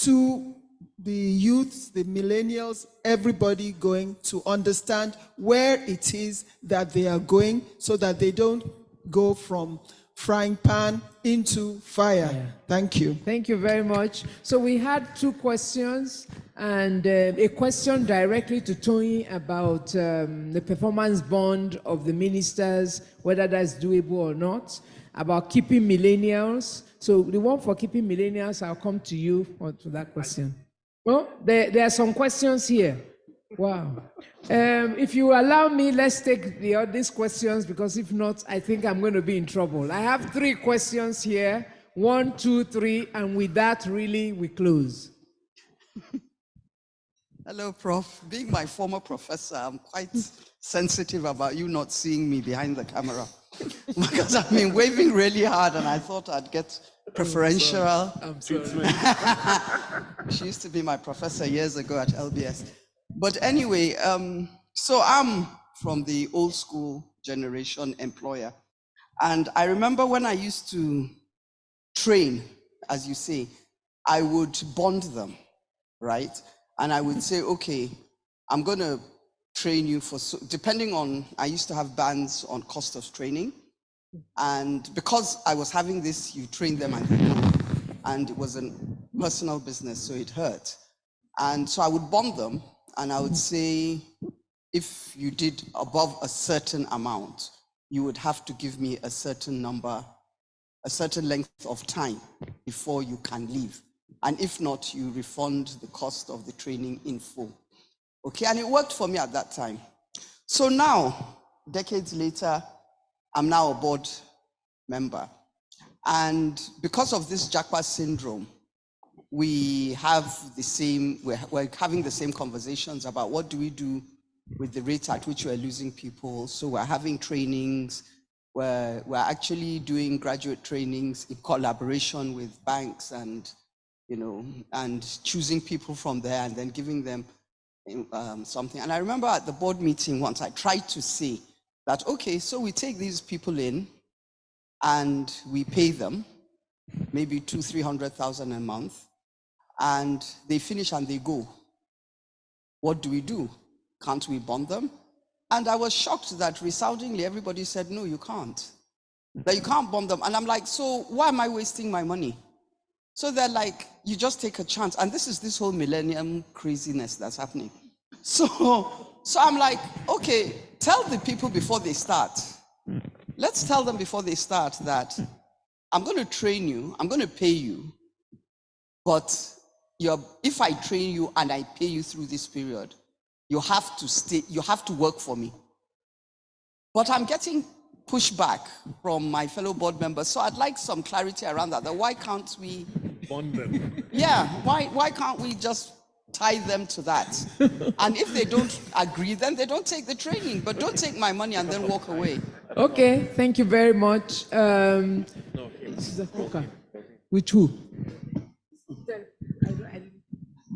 to the youths, the millennials, everybody going to understand where it is that they are going so that they don't go from frying pan into fire. Yeah. Thank you. Thank you very much. So we had two questions, and a question directly to Toyin about the performance bond of the ministers, whether that's doable or not, about keeping millennials. So the one for keeping millennials, I'll come to you for that question. Well, there are some questions here. Wow. If you allow me, let's take these questions, because if not, I think I'm going to be in trouble. I have 3 questions here. 1, 2, 3, and with that, really, we close. Hello, Prof. Being my former professor, I'm quite sensitive about you not seeing me behind the camera. Because I've been waving really hard, and I thought I'd get preferential. I'm sorry. She used to be my professor years ago at LBS. But anyway, so I'm from the old school generation employer. And I remember when I used to train, as you say, I would bond them, right? And I would say, okay, I'm going to train you for, depending on, I used to have bands on cost of training. And because I was having this, you train them and it was a personal business, so it hurt. And so I would bond them, and I would say, if you did above a certain amount, you would have to give me a certain number, a certain length of time before you can leave. And if not, you refund the cost of the training in full. Okay, and it worked for me at that time. So now, decades later, I'm now a board member. And because of this Japa syndrome, we have the same, we're having the same conversations about what do we do with the rate at which we're losing people. So we're having trainings, we're actually doing graduate trainings in collaboration with banks and, you know, and choosing people from there and then giving them something. And I remember at the board meeting once, I tried to say that, okay, so we take these people in and we pay them maybe 200,000-300,000 a month, and they finish and they go. What do we do? Can't we bond them? And I was shocked that resoundingly everybody said, no, you can't. That you can't bond them. And I'm like, so why am I wasting my money? So they're like, you just take a chance. And this is this whole millennium craziness that's happening. So I'm like, okay, tell the people before they start. Let's tell them before they start that I'm going to train you, I'm going to pay you, but if I train you and I pay you through this period, you have to stay, you have to work for me. But I'm getting pushback from my fellow board members, so I'd like some clarity around that. Why can't we bond them? Yeah, why can't we just tie them to that? And if they don't agree, then they don't take the training, but don't take my money and then walk away. Okay, thank you very much. With who?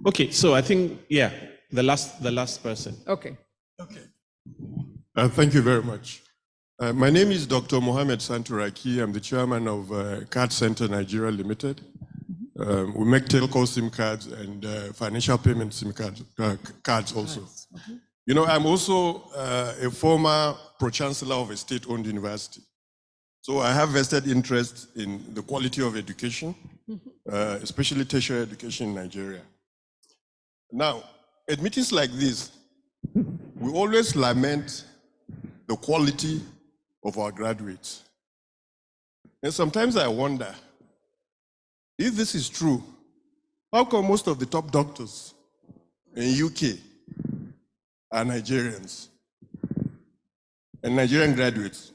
Okay, so I think, yeah, the last person. Okay. Okay. Thank you very much. My name is Dr. Mohammed Santuraki. I'm the chairman of Card Center Nigeria Limited. We make telco SIM cards and financial payment SIM cards also. Okay. You know, I'm also a former pro-chancellor of a state-owned university. So I have vested interest in the quality of education, especially tertiary education in Nigeria. Now, at meetings like this, we always lament the quality of our graduates. And sometimes I wonder, if this is true, how come most of the top doctors in UK are Nigerians and Nigerian graduates?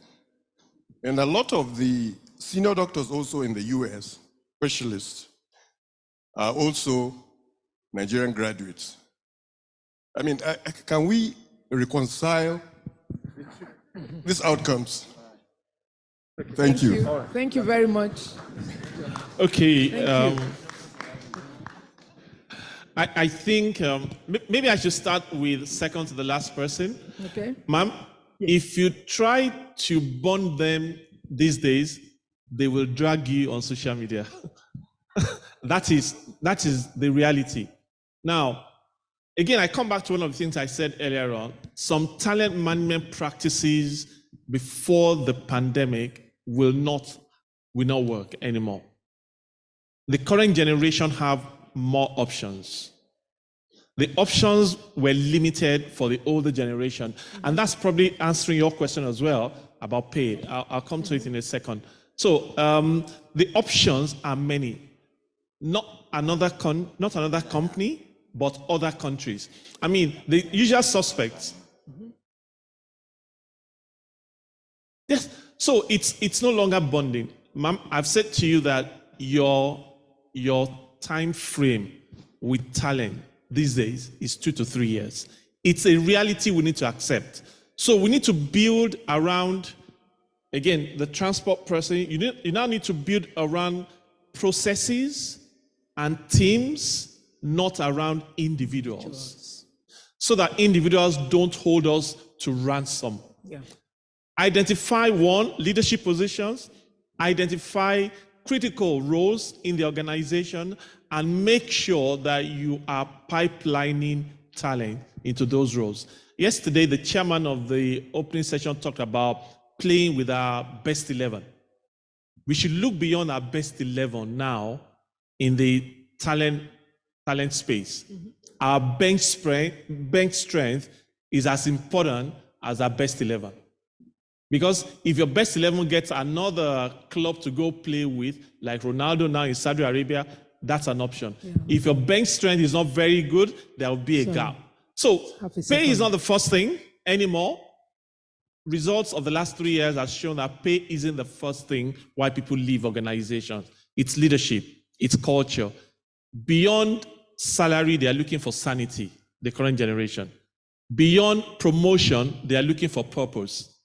And a lot of the senior doctors also in the US, specialists, are also Nigerian graduates. I mean, can we reconcile these outcomes? Thank you. Thank you very much. Okay. I think maybe I should start with second to the last person. Okay. Ma'am, if you try to bond them these days, they will drag you on social media. That is the reality. Now, again, I come back to one of the things I said earlier on. Some talent management practices before the pandemic will not work anymore. The current generation have more options. The options were limited for the older generation. And that's probably answering your question as well about pay. I'll come to it in a second. So the options are many. Not another company, but other countries. I mean, the usual suspects. Yes, so it's no longer bonding. Ma'am, I've said to you that your time frame with talent these days is 2 to 3 years. It's a reality we need to accept. So we need to build around, again, the transport person. You now need to build around processes and teams, not around individuals. So that individuals don't hold us to ransom. Yeah. Identify leadership positions, identify critical roles in the organization, and make sure that you are pipelining talent into those roles. Yesterday, the chairman of the opening session talked about playing with our best 11. We should look beyond our best 11 now in the talent space. Our bench strength is as important as our best 11. Because if your best 11 gets another club to go play with, like Ronaldo now in Saudi Arabia, that's an option. Yeah. If your bench strength is not very good, there will be a gap. So pay is not the first thing anymore. Results of the last 3 years have shown that pay isn't the first thing why people leave organizations. It's leadership, it's culture. Beyond salary, they are looking for sanity, the current generation. Beyond promotion, they are looking for purpose.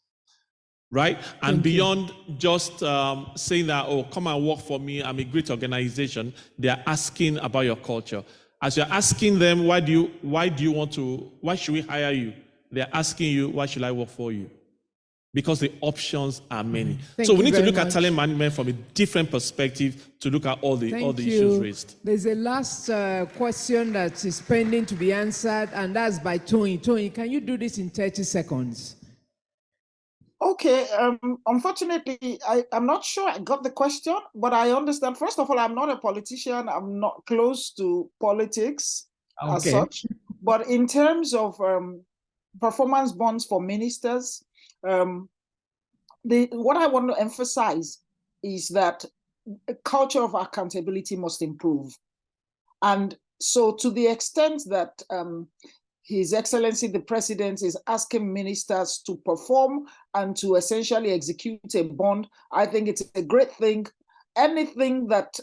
Right? And beyond just saying that, oh, come and work for me, I'm a great organization, they are asking about your culture. As you're asking them, why should we hire you? They're asking you, why should I work for you? Because the options are many. So we need to look at talent management from a different perspective to look at all the issues raised. There's a last question that is pending to be answered, and that's by Toyin. Toyin, can you do this in 30 seconds? Okay, unfortunately, I'm not sure I got the question, but I understand. First of all, I'm not a politician. I'm not close to politics as such. But in terms of performance bonds for ministers, what I want to emphasize is that a culture of accountability must improve. And so to the extent that His Excellency the President is asking ministers to perform and to essentially execute a bond, I think it's a great thing. Anything that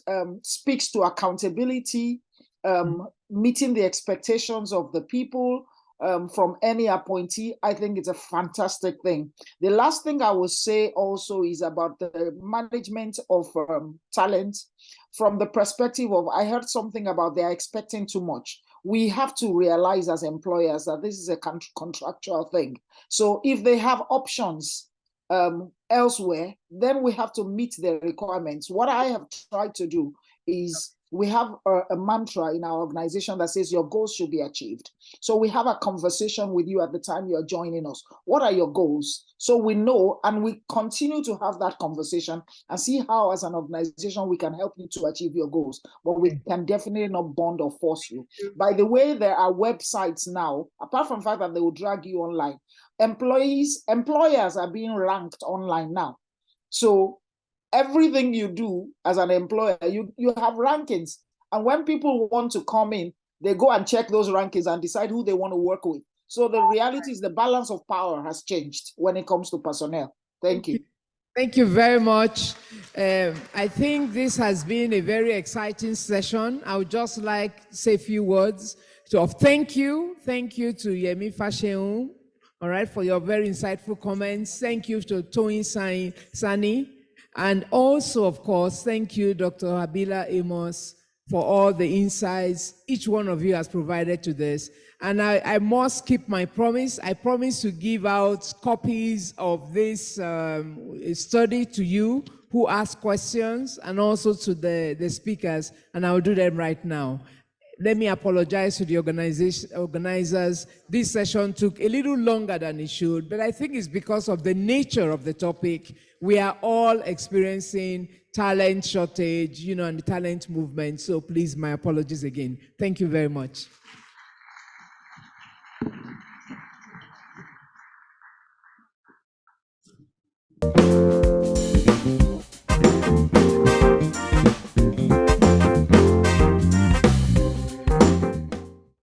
speaks to accountability, meeting the expectations of the people from any appointee, I think it's a fantastic thing. The last thing I will say also is about the management of talent from the perspective of, I heard something about they're expecting too much. We have to realize as employers that this is a contractual thing. So if they have options elsewhere, then we have to meet their requirements. What I have tried to do is we have a mantra in our organization that says your goals should be achieved. So we have a conversation with you at the time you're joining us. What are your goals? So we know, and we continue to have that conversation and see how as an organization we can help you to achieve your goals. But we can definitely not bond or force you. By the way, there are websites now, apart from the fact that they will drag you online, employers are being ranked online now. So everything you do as an employer, you have rankings. And when people want to come in, they go and check those rankings and decide who they want to work with. So the reality is the balance of power has changed when it comes to personnel. Thank you. Thank you very much. I think this has been a very exciting session. I would just like to say a few words. So thank you. Thank you to Yemi Faseun, all right, for your very insightful comments. Thank you to Toyin Sanni. And also, of course, thank you, Dr. Habila Amos, for all the insights each one of you has provided to this. And I must keep my promise. I promise to give out copies of this study to you who ask questions and also to the speakers, and I'll do them right now. Let me apologize to the organizers. This session took a little longer than it should, but I think it's because of the nature of the topic. We are all experiencing talent shortage, and the talent movement. So please, my apologies again. Thank you very much.